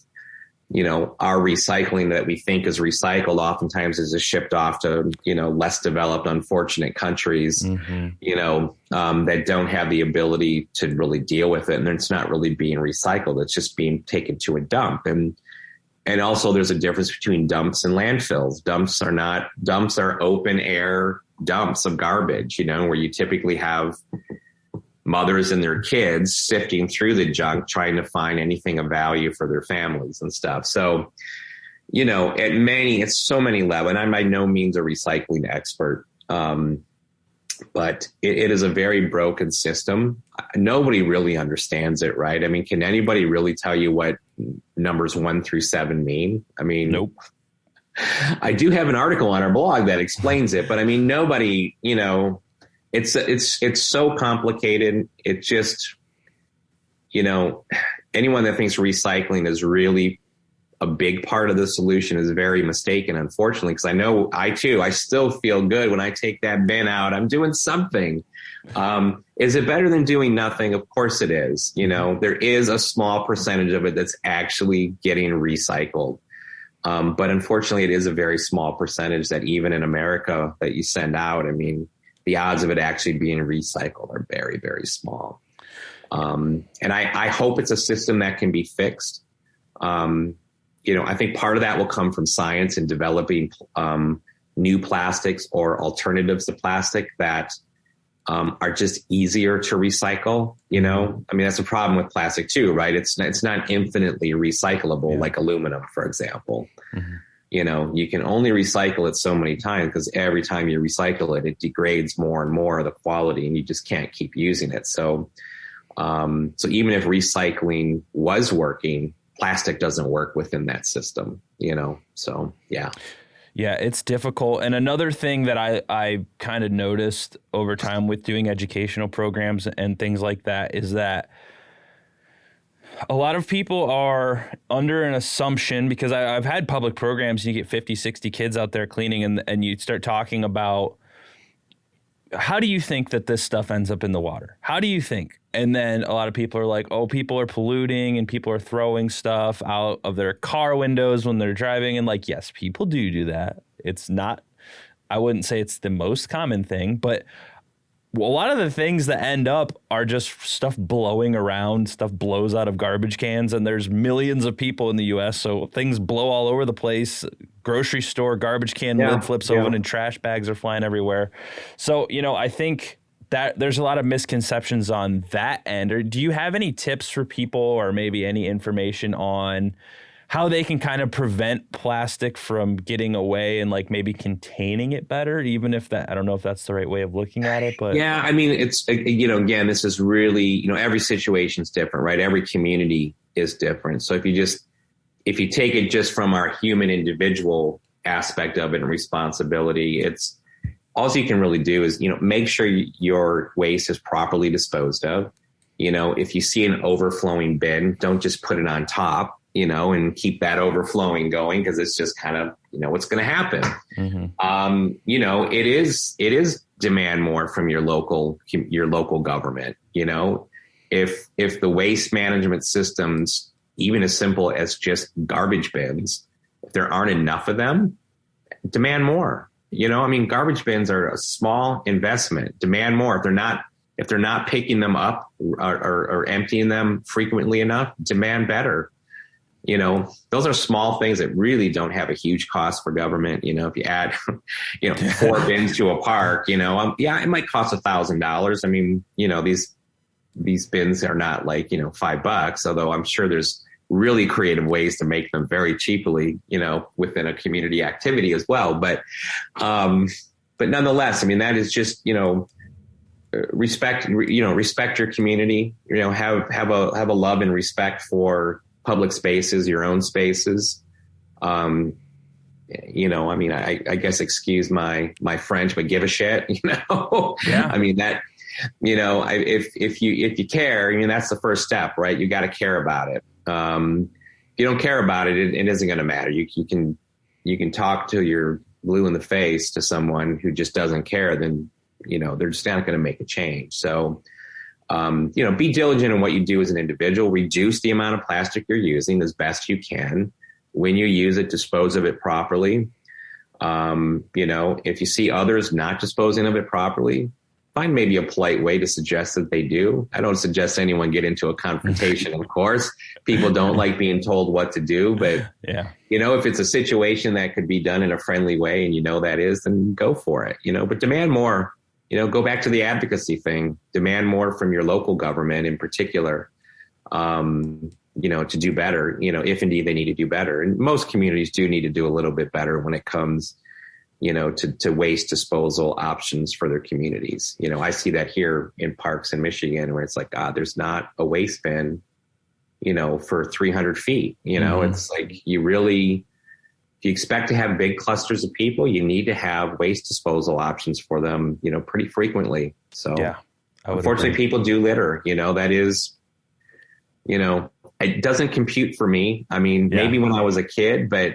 our recycling that we think is recycled oftentimes is just shipped off to, less developed, unfortunate countries, that don't have the ability to really deal with it. And it's not really being recycled. It's just being taken to a dump. And also there's a difference between dumps and landfills. Dumps are open air dumps of garbage, where you typically have mothers and their kids sifting through the junk, trying to find anything of value for their families and stuff. So, it's so many levels, and I'm by no means a recycling expert. But it is a very broken system. Nobody really understands it, right? I mean, can anybody really tell you what numbers 1 through 7 mean? I mean, nope. I do have an article on our blog that explains it, but nobody, it's so complicated. It just, anyone that thinks recycling is really a big part of the solution is very mistaken, unfortunately, because I know I still feel good when I take that bin out. I'm doing something. Is it better than doing nothing? Of course it is. There is a small percentage of it that's actually getting recycled. But unfortunately, it is a very small percentage that even in America that you send out, I mean, the odds of it actually being recycled are very, very small. And I hope it's a system that can be fixed. I think part of that will come from science and developing new plastics or alternatives to plastic that are just easier to recycle. I mean, that's a problem with plastic too, right? It's not infinitely recyclable like aluminum, for example. Mm-hmm. You can only recycle it so many times because every time you recycle it, it degrades more and more of the quality, and you just can't keep using it. So even if recycling was working, plastic doesn't work within that system, so yeah. Yeah, it's difficult. And another thing that I kind of noticed over time with doing educational programs and things like that is that a lot of people are under an assumption, because I've had public programs and you get 50, 60 kids out there cleaning and you start talking about, how do you think that this stuff ends up in the water? How do you think? And then a lot of people are like, oh, people are polluting and people are throwing stuff out of their car windows when they're driving. And like, yes, people do that. It's not, I wouldn't say it's the most common thing, but a lot of the things that end up are just stuff blowing around. Stuff blows out of garbage cans, and there's millions of people in the U.S., so things blow all over the place. Grocery store garbage can lid flips open and trash bags are flying everywhere. So, I think that there's a lot of misconceptions on that end. Or do you have any tips for people, or maybe any information on how they can kind of prevent plastic from getting away and like maybe containing it better, even if that, I don't know if that's the right way of looking at it, but yeah, I mean, it's, again, this is really, every situation's different, right? Every community is different. So if you take it just from our human individual aspect of it and responsibility, it's all you can really do is, make sure your waste is properly disposed of. If you see an overflowing bin, don't just put it on top, and keep that overflowing going, because it's just kind of, what's going to happen. Mm-hmm. It is demand more from your local government. If the waste management systems, even as simple as just garbage bins, if there aren't enough of them, demand more. Garbage bins are a small investment. Demand more. If they're not picking them up or emptying them frequently enough, demand better. Those are small things that really don't have a huge cost for government. If you add, 4 bins to a park, it might cost $1,000. I mean, these bins are not like, $5, although I'm sure there's really creative ways to make them very cheaply, within a community activity as well. But nonetheless, I mean, that is just, respect your community, have a love and respect for public spaces, your own spaces. I guess, excuse my French, but give a shit, Yeah. I mean, that, if you care, that's the first step, right? You got to care about it. If you don't care about it, it isn't going to matter. You can talk till you're blue in the face to someone who just doesn't care, then, they're just not going to make a change. So, be diligent in what you do as an individual. Reduce the amount of plastic you're using as best you can. When you use it, dispose of it properly. If you see others not disposing of it properly, find maybe a polite way to suggest that they do. I don't suggest anyone get into a confrontation, of course. People don't like being told what to do. But, if it's a situation that could be done in a friendly way and that is, then go for it. But demand more. Go back to the advocacy thing, demand more from your local government in particular, to do better, if indeed they need to do better. And most communities do need to do a little bit better when it comes, to waste disposal options for their communities. I see that here in parks in Michigan where it's like, there's not a waste bin, for 300 feet. Mm-hmm. It's like you really, if you expect to have big clusters of people, you need to have waste disposal options for them, pretty frequently. So yeah, unfortunately, people do litter, that is, it doesn't compute for me. I mean, maybe when I was a kid, but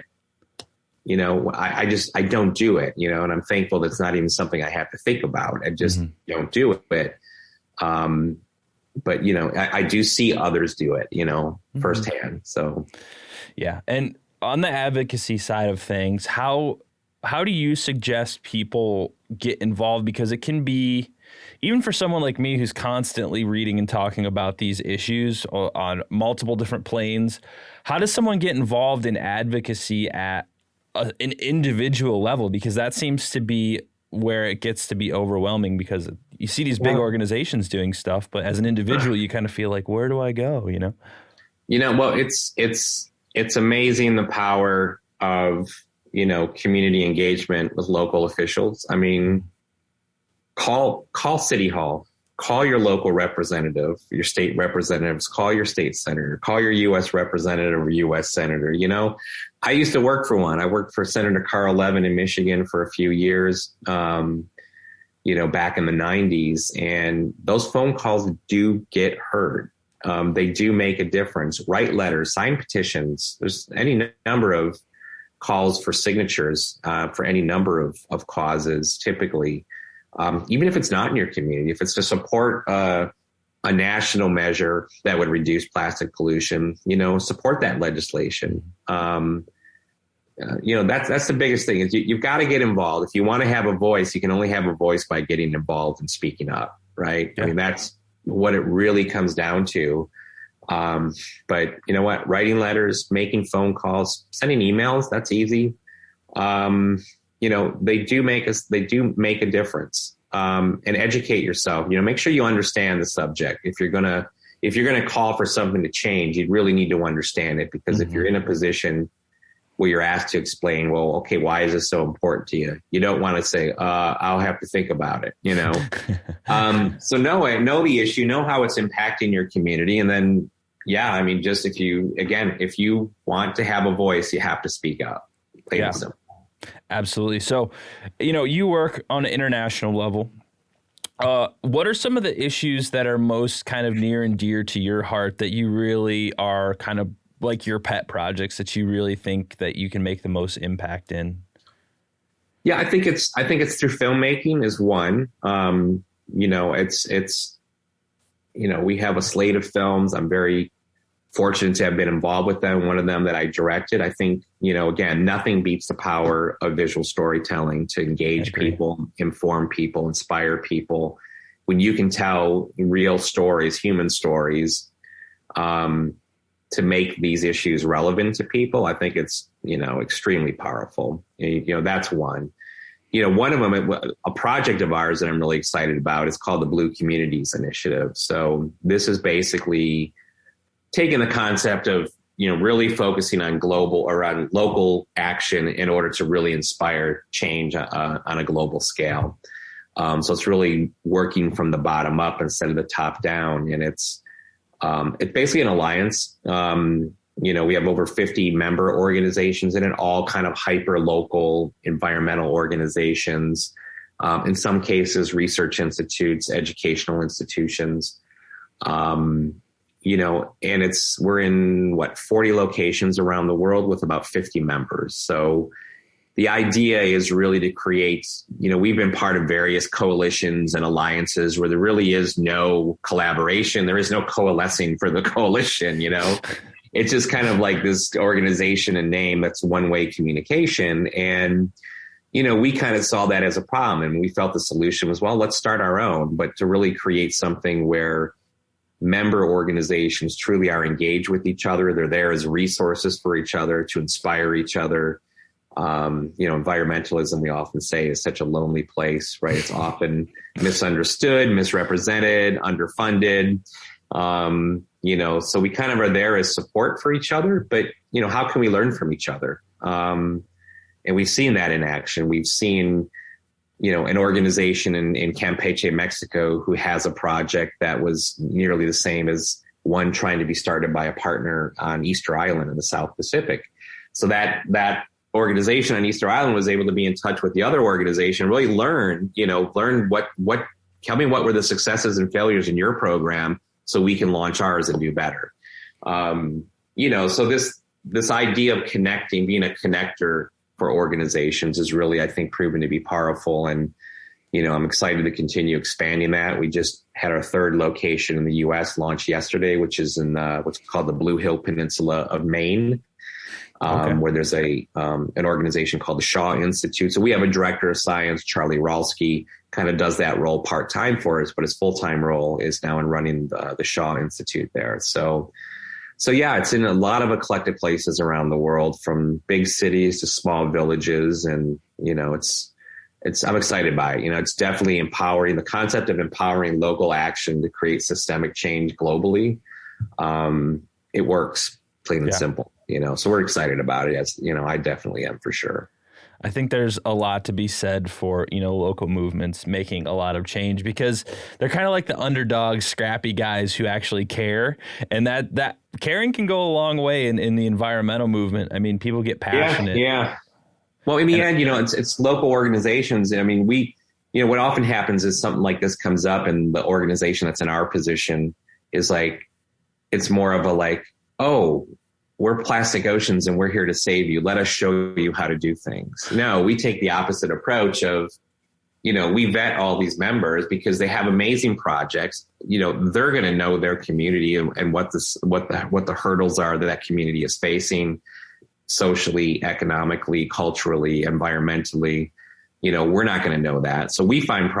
I don't do it, and I'm thankful that's not even something I have to think about. I just don't do it. But, I do see others do it, firsthand. So, yeah. And on the advocacy side of things, how do you suggest people get involved? Because it can be, even for someone like me who's constantly reading and talking about these issues on multiple different planes, how does someone get involved in advocacy at an individual level? Because that seems to be where it gets to be overwhelming, because you see these big organizations doing stuff, but as an individual, you kind of feel like, where do I go? Well, it's amazing the power of, community engagement with local officials. I mean, call City Hall, call your local representative, your state representatives, call your state senator, call your U.S. representative or U.S. senator. I used to work for one. I worked for Senator Carl Levin in Michigan for a few years, back in the 90s. And those phone calls do get heard. They do make a difference. Write letters, sign petitions. There's any number of calls for signatures for any number of causes, typically. Even if it's not in your community, if it's to support a national measure that would reduce plastic pollution, support that legislation. That's the biggest thing is you've got to get involved. If you want to have a voice, you can only have a voice by getting involved and speaking up, right? Yeah. I mean, that's what it really comes down to. But you know what? Writing letters, making phone calls, sending emails, that's easy. They do make a difference. And educate yourself, make sure you understand the subject. If you're going to call for something to change, you really need to understand it, because if you're in a position where you're asked to explain, well, okay, why is this so important to you? You don't want to say, I'll have to think about it, So know the issue, know how it's impacting your community. And then, just if you want to have a voice, you have to speak up. Plain and simple. Absolutely. So, you work on an international level. What are some of the issues that are most kind of near and dear to your heart that you really are kind of like your pet projects that you really think that you can make the most impact in? Yeah, I think it's through filmmaking is one. We have a slate of films. I'm very fortunate to have been involved with them. One of them that I directed, I think, again, nothing beats the power of visual storytelling to engage people, inform people, inspire people. When you can tell real stories, human stories, to make these issues relevant to people, I think it's, extremely powerful. That's one. One of them, a project of ours that I'm really excited about is called the Blue Communities Initiative. So this is basically taking the concept of, really focusing on local action in order to really inspire change on a global scale. So it's really working from the bottom up instead of the top down. And it's basically an alliance. We have over 50 member organizations in it, all kind of hyper local environmental organizations. In some cases, research institutes, educational institutions. And we're in 40 locations around the world with about 50 members. So the idea is really to create, we've been part of various coalitions and alliances where there really is no collaboration. There is no coalescing for the coalition, It's just kind of like this organization and name that's one-way communication. And, we kind of saw that as a problem, and we felt the solution was, well, let's start our own, but to really create something where member organizations truly are engaged with each other. They're there as resources for each other to inspire each other. Environmentalism, we often say, is such a lonely place, right? It's often misunderstood, misrepresented, underfunded. So we kind of are there as support for each other, but, how can we learn from each other? And we've seen that in action. We've seen, an organization in Campeche, Mexico, who has a project that was nearly the same as one trying to be started by a partner on Easter Island in the South Pacific. So that organization on Easter Island was able to be in touch with the other organization, really learn what tell me what were the successes and failures in your program so we can launch ours and do better. So this idea of connecting, being a connector for organizations is really, I think, proven to be powerful. And, I'm excited to continue expanding that. We just had our third location in the U.S. launch yesterday, which is in what's called the Blue Hill Peninsula of Maine, where there's an organization called the Shaw Institute. So we have a director of science, Charlie Ralsky, kind of does that role part-time for us, but his full-time role is now in running the Shaw Institute there. So yeah, it's in a lot of eclectic places around the world, from big cities to small villages. And, I'm excited by it. It's definitely empowering. The concept of empowering local action to create systemic change globally. It works, plain and simple, so we're excited about it. As I definitely am, for sure. I think there's a lot to be said for, local movements making a lot of change, because they're kind of like the underdog, scrappy guys who actually care. And that caring can go a long way in the environmental movement. I mean, people get passionate. Yeah. Well, in the end, it's local organizations. I mean, what often happens is something like this comes up, and the organization that's in our position is like, it's more of a like, oh, we're Plastic Oceans and we're here to save you. Let us show you how to do things. No, we take the opposite approach of, we vet all these members because they have amazing projects. They're going to know their community and what the hurdles are that community is facing socially, economically, culturally, environmentally. We're not going to know that. So we find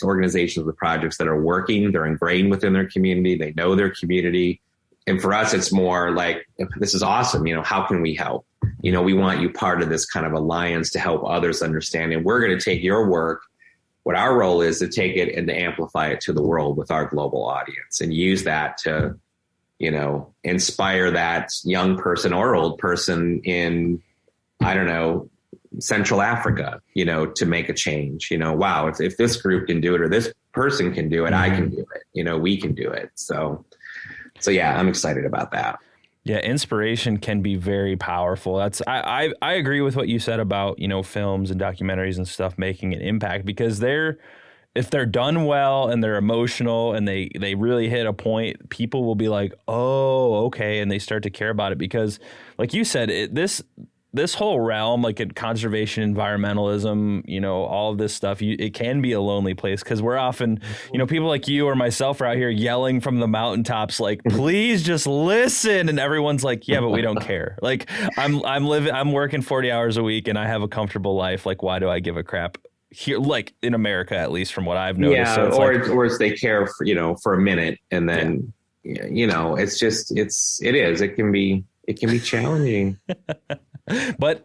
organizations with projects that are working, they're ingrained within their community. They know their community. And for us, it's more like, this is awesome. How can we help? We want you part of this kind of alliance to help others understand. And we're going to take your work. What our role is to take it and to amplify it to the world with our global audience, and use that to, inspire that young person or old person in, I don't know, Central Africa, to make a change. Wow, if this group can do it, or this person can do it, I can do it. We can do it. So yeah, I'm excited about that. Yeah, inspiration can be very powerful. I agree with what you said about, films and documentaries and stuff making an impact, because if they're done well and they're emotional and they really hit a point, people will be like, oh, okay, and they start to care about it. Because like you said, this whole realm, like in conservation, environmentalism, all of this stuff, it can be a lonely place, because we're often, people like you or myself are out here yelling from the mountaintops, like, please just listen. And everyone's like, yeah, but we don't care. Like, I'm working 40 hours a week and I have a comfortable life. Like, why do I give a crap here? Like in America, at least from what I've noticed. Yeah. So or they care for a minute, and then, it's just, it can be challenging. But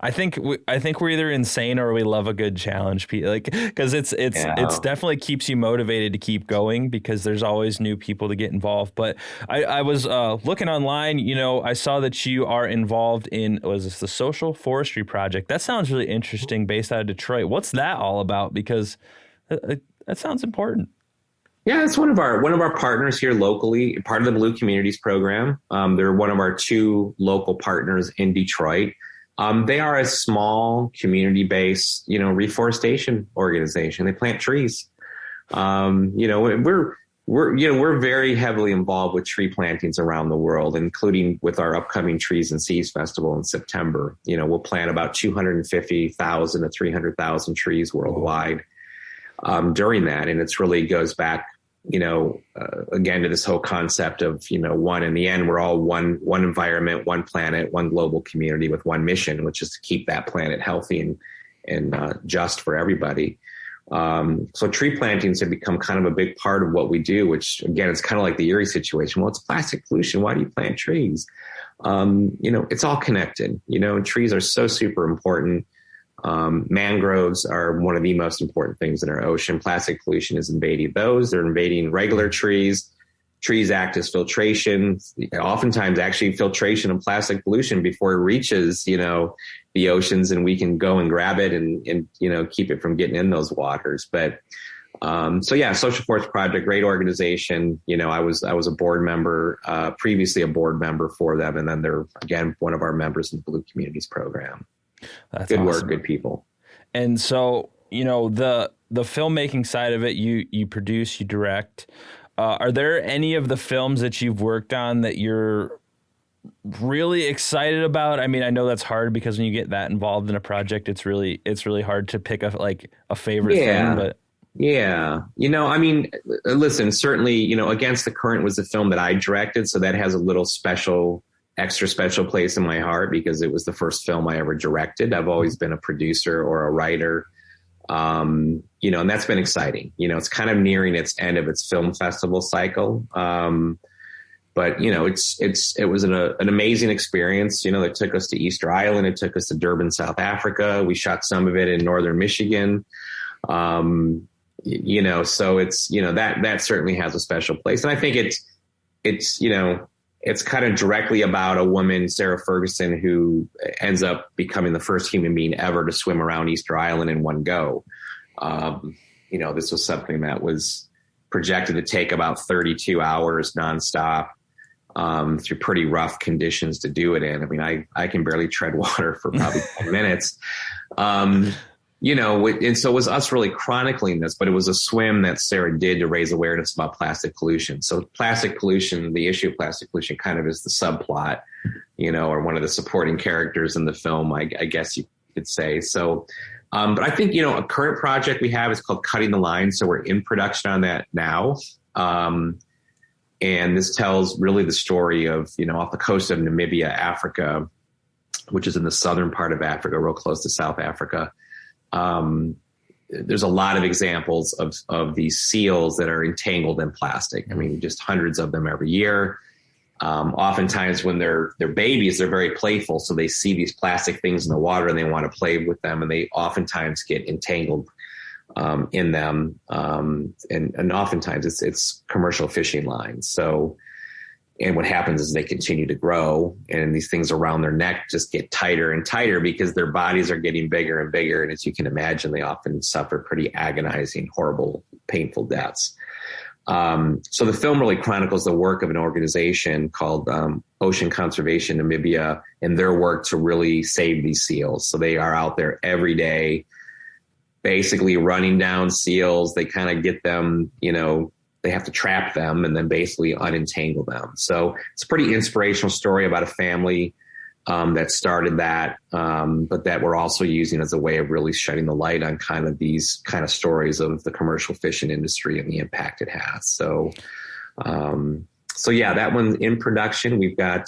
I think we're either insane or we love a good challenge, because it's definitely keeps you motivated to keep going, because there's always new people to get involved. But I was looking online, I saw that you are involved in, was this the Social Forestry Project? That sounds really interesting, based out of Detroit. What's that all about? Because that sounds important. Yeah, it's one of our partners here locally, part of the Blue Communities program. They're one of our two local partners in Detroit. They are a small community-based, reforestation organization. They plant trees. We're very heavily involved with tree plantings around the world, including with our upcoming Trees and Seas Festival in September. We'll plant about 250,000 to 300,000 trees worldwide during that, and it's really goes back, again, to this whole concept of, one, in the end, we're all one environment, one planet, one global community with one mission, which is to keep that planet healthy and just for everybody. So tree plantings have become kind of a big part of what we do, which, again, it's kind of like the Erie situation. Well, it's plastic pollution. Why do you plant trees? It's all connected, and trees are so super important. Mangroves are one of the most important things in our ocean. Plastic pollution is invading those. They're invading regular trees. Trees act as filtration, oftentimes actually filtration of plastic pollution before it reaches, the oceans, and we can go and grab it and keep it from getting in those waters. But, Social Forest Project, great organization. I was a board member, previously a board member for them. And then they're, again, one of our members in the Blue Communities program. That's good awesome. work, good people. And so, the filmmaking side of it, you produce, you direct. Are there any of the films that you've worked on that you're really excited about? I mean, I know that's hard because when you get that involved in a project, it's really hard to pick a favorite thing, but. Yeah. I mean, listen, certainly, Against the Current was the film that I directed. So that has a little extra special place in my heart because it was the first film I ever directed. I've always been a producer or a writer, and that's been exciting. It's kind of nearing its end of its film festival cycle. But, it was an amazing experience. It took us to Easter Island. It took us to Durban, South Africa. We shot some of it in northern Michigan. So it's, that certainly has a special place. And I think it's kind of directly about a woman, Sarah Ferguson, who ends up becoming the first human being ever to swim around Easter Island in one go. This was something that was projected to take about 32 hours nonstop, through pretty rough conditions to do it in. I mean, I can barely tread water for probably 10 minutes. And so it was us really chronicling this, but it was a swim that Sarah did to raise awareness about plastic pollution. So plastic pollution, the issue of plastic pollution kind of is the subplot, or one of the supporting characters in the film, I guess you could say. So, but I think, a current project we have is called Cutting the Line. So we're in production on that now. And this tells really the story of, off the coast of Namibia, Africa, which is in the southern part of Africa, real close to South Africa. There's a lot of examples of these seals that are entangled in plastic. I mean, just hundreds of them every year. Oftentimes when they're babies, they're very playful. So they see these plastic things in the water and they want to play with them. And they oftentimes get entangled in them. And oftentimes it's commercial fishing lines. So, and what happens is they continue to grow and these things around their neck just get tighter and tighter because their bodies are getting bigger and bigger. And as you can imagine, they often suffer pretty agonizing, horrible, painful deaths. So the film really chronicles the work of an organization called Ocean Conservation Namibia and their work to really save these seals. So they are out there every day, basically running down seals. They kind of get them, they have to trap them and then basically unentangle them. So it's a pretty inspirational story about a family that started that, but that we're also using as a way of really shedding the light on kind of these kind of stories of the commercial fishing industry and the impact it has. So yeah, that one's in production. We've got,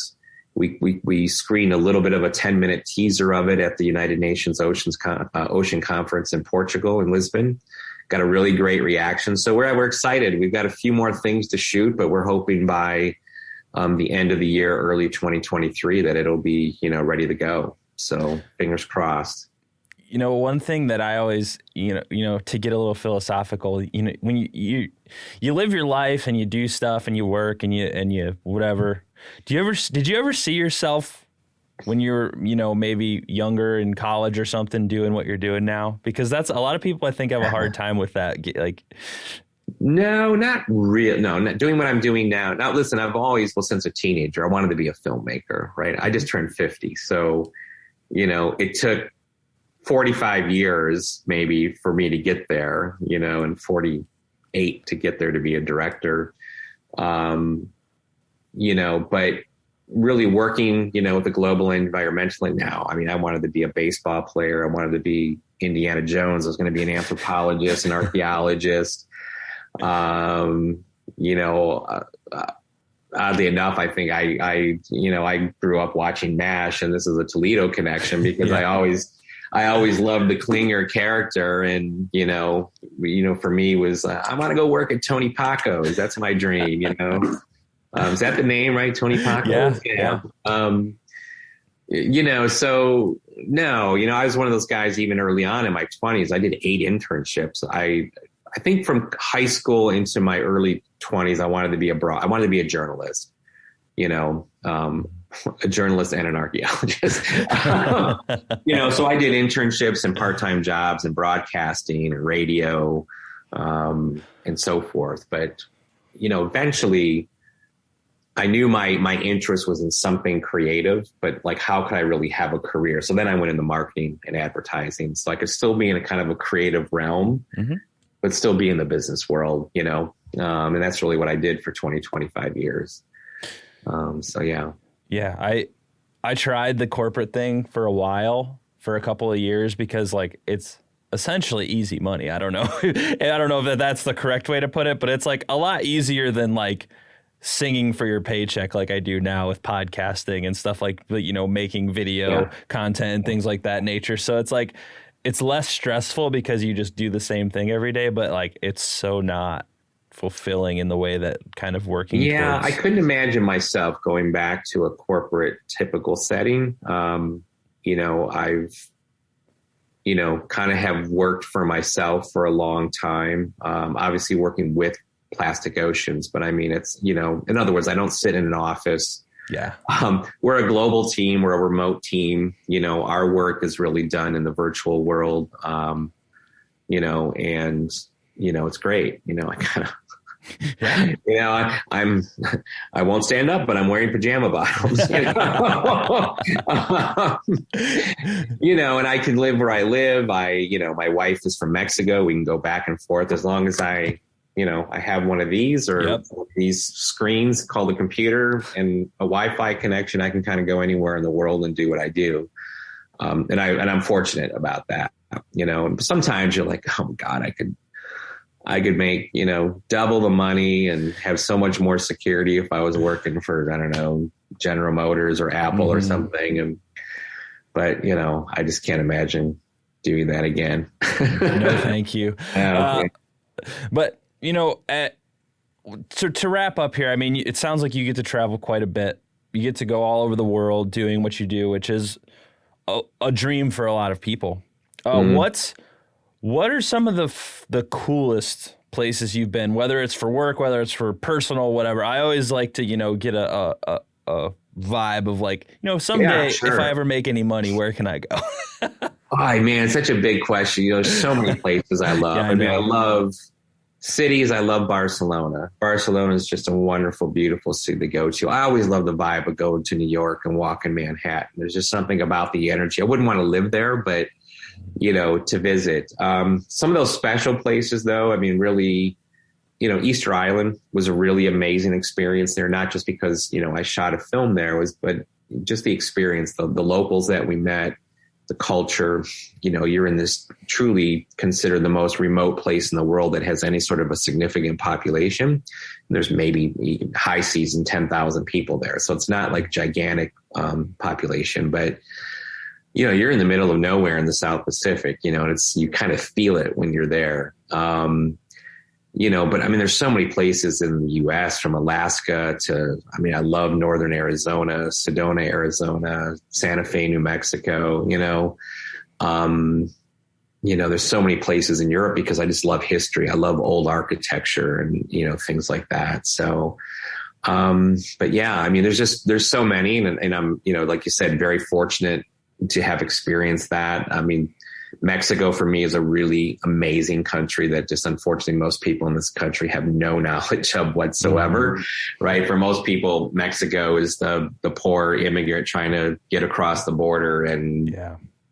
we screened a little bit of a 10-minute teaser of it at the United Nations Ocean Conference in Portugal, in Lisbon. Got a really great reaction. So we're excited. We've got a few more things to shoot, but we're hoping by the end of the year, early 2023, that it'll be, ready to go. So fingers crossed. One thing that I always, to get a little philosophical, when you live your life and you do stuff and you work and you whatever. Did you ever see yourself when you're, maybe younger in college or something doing what you're doing now? Because that's a lot of people I think have a hard time with that. No, not real. No, not doing what I'm doing now. Now, listen, I've always, since a teenager, I wanted to be a filmmaker, right? I just turned 50. So, it took 45 yeres maybe for me to get there, and 48 to get there to be a director. But really working, with the global environmentally now. I mean, I wanted to be a baseball player. I wanted to be Indiana Jones. I was going to be an anthropologist, an archaeologist. Oddly enough, I think I grew up watching MASH, and this is a Toledo connection because I always loved the Klinger character. And, for me was, I want to go work at Tony Paco's. That's my dream, Is that the name, right? Tony Paco? Yeah. So no, I was one of those guys, even early on in my 20s, I did 8 internships. I think from high school into my early 20s, I wanted to be a journalist, a journalist and an archaeologist. So I did internships and part-time jobs in broadcasting and radio, and so forth. But, eventually, I knew my interest was in something creative, but like, how could I really have a career? So then I went into marketing and advertising. So I could still be in a kind of a creative realm, but still be in the business world, you know? And that's really what I did for 25 years. So yeah. Yeah. I tried the corporate thing for a while, for a couple of years, because like it's essentially easy money. I don't know. I don't know if that's the correct way to put it, but it's like a lot easier than like singing for your paycheck like I do now with podcasting and stuff, like, you know, making video content and things like that nature. So it's like, it's less stressful because you just do the same thing every day, but like, it's so not fulfilling in the way that kind of working. Yeah. towards... I couldn't imagine myself going back to a corporate typical setting. You know, I've, you know, kind of have worked for myself for a long time. Obviously working with Plastic Oceans, but I mean, it's, you know, in other words, I don't sit in an office. Yeah. We're a global team. We're a remote team. You know, our work is really done in the virtual world. You know, and, you know, it's great. You know, I kind of, you know, I won't stand up, but I'm wearing pajama bottoms, you know? You know, and I can live where I live. You know, my wife is from Mexico. We can go back and forth as long as I have one of these or these screens called a computer and a Wi-Fi connection. I can kind of go anywhere in the world and do what I do. And I'm fortunate about that, you know, and sometimes you're like, oh God, I could make, you know, double the money and have so much more security if I was working for, I don't know, General Motors or Apple or something. But, you know, I just can't imagine doing that again. No, thank you. But, you know, to wrap up here, I mean, it sounds like you get to travel quite a bit. You get to go all over the world doing what you do, which is a dream for a lot of people. What are some of the coolest places you've been, whether it's for work, whether it's for personal, whatever? I always like to, you know, get a vibe of like, you know, someday if I ever make any money, where can I go? Oh man, it's such a big question. You know, there's so many places I love. I mean, I love cities. I love Barcelona. Barcelona is just a wonderful, beautiful city to go to. I always love the vibe of going to New York and walking Manhattan. There's just something about the energy. I wouldn't want to live there, but you know, to visit. Some of those special places though, I mean, really, you know, Easter Island was a really amazing experience there, not just because, you know, I shot a film there, but just the experience, the locals that we met, the culture. You know, you're in this truly considered the most remote place in the world that has any sort of a significant population. There's maybe high season 10,000 people there. So it's not like gigantic population, but you know, you're in the middle of nowhere in the South Pacific, you know, and you kind of feel it when you're there. You know, but I mean, there's so many places in the US, from Alaska to, I mean, I love Northern Arizona, Sedona, Arizona, Santa Fe, New Mexico, you know, there's so many places in Europe because I just love history. I love old architecture and, you know, things like that. So, but yeah, I mean, there's so many and I'm, you know, like you said, very fortunate to have experienced that. I mean, Mexico for me is a really amazing country that just unfortunately most people in this country have no knowledge of whatsoever, right? For most people, Mexico is the poor immigrant trying to get across the border and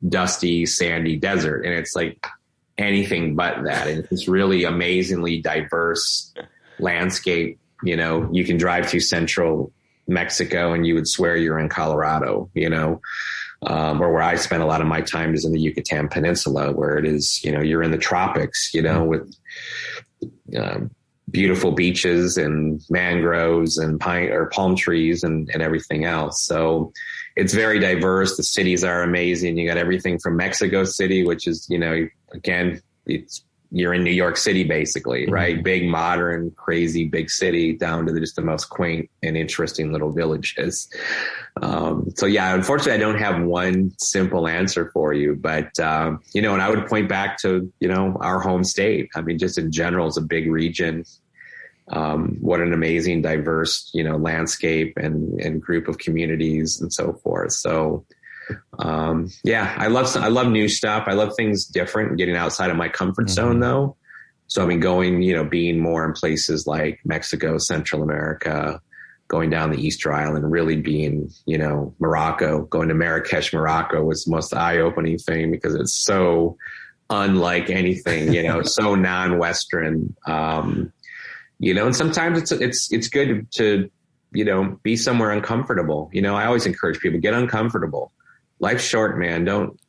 dusty, sandy desert. And it's like anything but that. And it's really amazingly diverse landscape. You know, you can drive through central Mexico and you would swear you're in Colorado, you know. Or where I spent a lot of my time is in the Yucatan Peninsula, where it is, you know, you're in the tropics, you know, with beautiful beaches and mangroves and palm trees and everything else. So it's very diverse. The cities are amazing. You got everything from Mexico City, which is, you know, again, you're in New York City, basically, right? Big, modern, crazy, big city, down to just the most quaint and interesting little villages. So yeah, unfortunately, I don't have one simple answer for you, but, you know, and I would point back to, you know, our home state. I mean, just in general, it's a big region. What an amazing, diverse, you know, landscape and group of communities and so forth. So, yeah, I love new stuff. I love things different and getting outside of my comfort zone though. So I mean, going, you know, being more in places like Mexico, Central America, going down the Easter Island, really being, Morocco, going to Marrakesh, Morocco was the most eye-opening thing because it's so unlike anything, so non-Western, and sometimes it's good to, be somewhere uncomfortable. I always encourage people, get uncomfortable. Life's short, man. Don't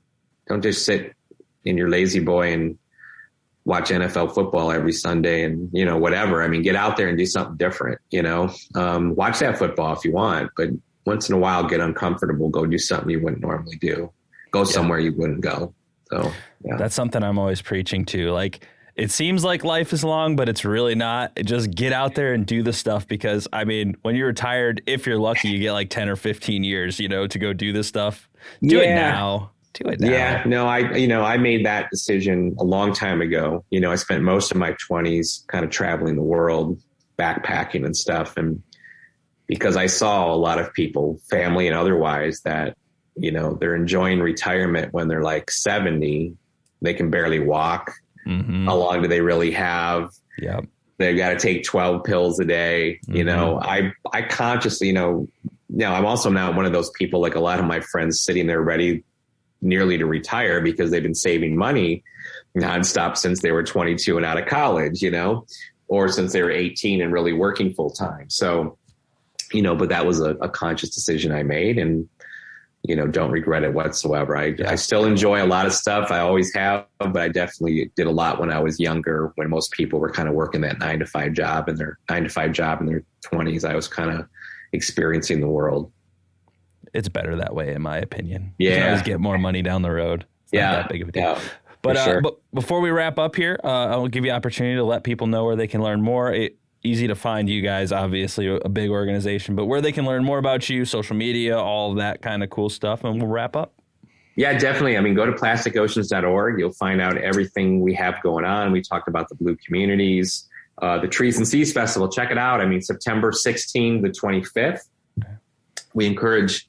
just sit in your lazy boy and watch NFL football every Sunday and, whatever. I mean, get out there and do something different, watch that football if you want, but once in a while, get uncomfortable, go do something you wouldn't normally do, go somewhere you wouldn't go. So yeah. That's something I'm always preaching to. Like, it seems like life is long, but it's really not. Just get out there and do the stuff because, I mean, when you're retired, if you're lucky, you get like 10 or 15 years, to go do this stuff. Do it now. Do it now. Yeah, no, I made that decision a long time ago. I spent most of my 20s kind of traveling the world, backpacking and stuff. And because I saw a lot of people, family and otherwise, that, they're enjoying retirement when they're like 70, they can barely walk. Mm-hmm. How long do they really have? Yeah. They've got to take 12 pills a day. Mm-hmm. I consciously, I'm also not one of those people, like a lot of my friends, sitting there ready nearly to retire because they've been saving money nonstop since they were 22 and out of college, or since they were 18 and really working full time. So, but that was a conscious decision I made and, don't regret it whatsoever. I still enjoy a lot of stuff. I always have, but I definitely did a lot when I was younger, when most people were kind of working that 9-to-5 job in their 20s. I was kind of experiencing the world. It's better that way, in my opinion. Yeah. You can always get more money down the road. It's not that big of a deal. Yeah, but before we wrap up here, I'll give you the opportunity to let people know where they can learn more. Easy to find you guys, obviously a big organization, but where they can learn more about you, social media, all of that kind of cool stuff, and we'll wrap up. Yeah, definitely. I mean, go to plasticoceans.org. You'll find out everything we have going on. We talked about the Blue Communities, the Trees and Seas Festival. Check it out. I mean, September 16th to 25th. We encourage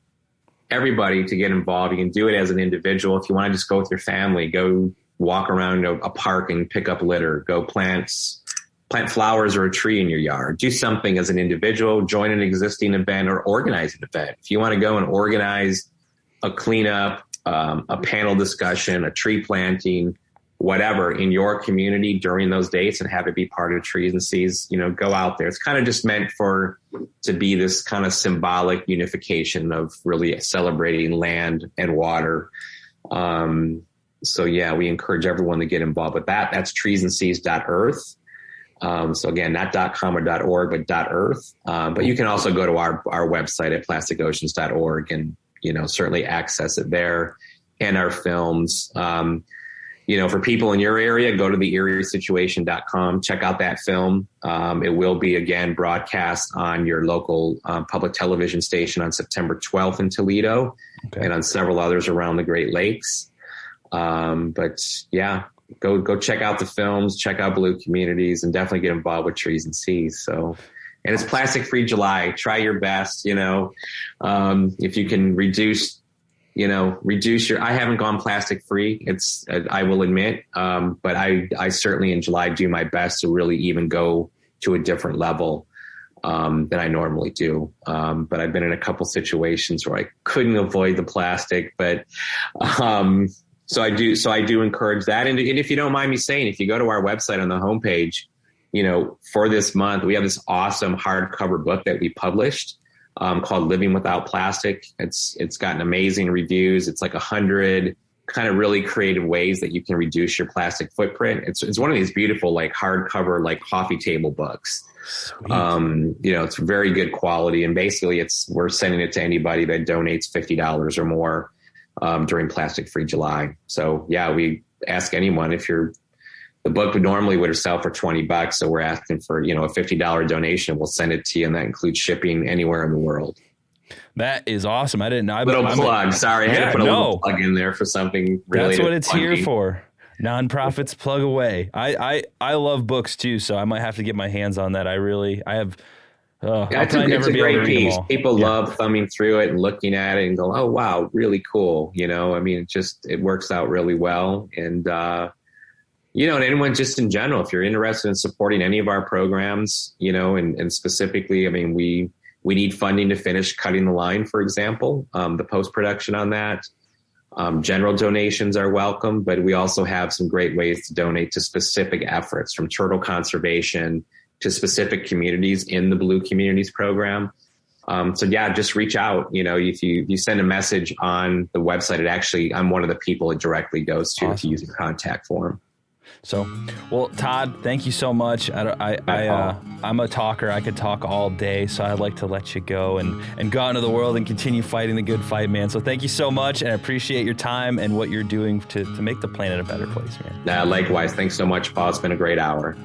everybody to get involved. You can do it as an individual. If you want to just go with your family, go walk around a park and pick up litter, go plant flowers or a tree in your yard, do something as an individual, join an existing event or organize an event. If you want to go and organize a cleanup, a panel discussion, a tree planting, whatever in your community during those dates and have it be part of Trees and Seas, go out there. It's kind of just meant to be this kind of symbolic unification of really celebrating land and water. So yeah, we encourage everyone to get involved with that. That's treesandseas.earth. So again, not .com or .org, but .earth. But you can also go to our website at plasticoceans.org and, certainly access it there and our films. For people in your area, go to the eriesituation.com, check out that film. It will be, again, broadcast on your local public television station on September 12th in Toledo and on several others around the Great Lakes. But yeah, go check out the films, check out Blue Communities, and definitely get involved with Trees and Seas. So, and it's Plastic Free July. Try your best, if you can reduce your, I haven't gone plastic free. I will admit, but I certainly in July do my best to really even go to a different level, than I normally do. But I've been in a couple situations where I couldn't avoid the plastic, but, so I do encourage that. And if you don't mind me saying, if you go to our website on the homepage, for this month, we have this awesome hardcover book that we published, called Living Without Plastic. It's gotten amazing reviews. It's like 100 kind of really creative ways that you can reduce your plastic footprint. It's one of these beautiful, like hardcover, like coffee table books. Sweet. It's very good quality. And basically we're sending it to anybody that donates $50 or more, during Plastic Free July. So yeah, we ask anyone the book would sell for $20. So we're asking for, a $50 donation. We'll send it to you. And that includes shipping anywhere in the world. That is awesome. I didn't know. Plug. Sorry. I had to put a little plug in there for something related. That's what it's here for. Nonprofits plug away. I love books too. So I might have to get my hands on that. It's a great piece. People love thumbing through it and looking at it and go, oh, wow, really cool. It works out really well. And, and anyone just in general, if you're interested in supporting any of our programs, and specifically, I mean, we we need funding to finish cutting the line, for example, the post-production on that. General donations are welcome, but we also have some great ways to donate to specific efforts, from turtle conservation to specific communities in the Blue Communities program. So yeah, just reach out. If you send a message on the website, I'm one of the people it directly goes to. Awesome. If you use the contact form. So, well, Tod, thank you so much. I'm a talker. I could talk all day, so I'd like to let you go and go out into the world and continue fighting the good fight, man. So thank you so much, and I appreciate your time and what you're doing to make the planet a better place, man. Likewise. Thanks so much, Paul. It's been a great hour.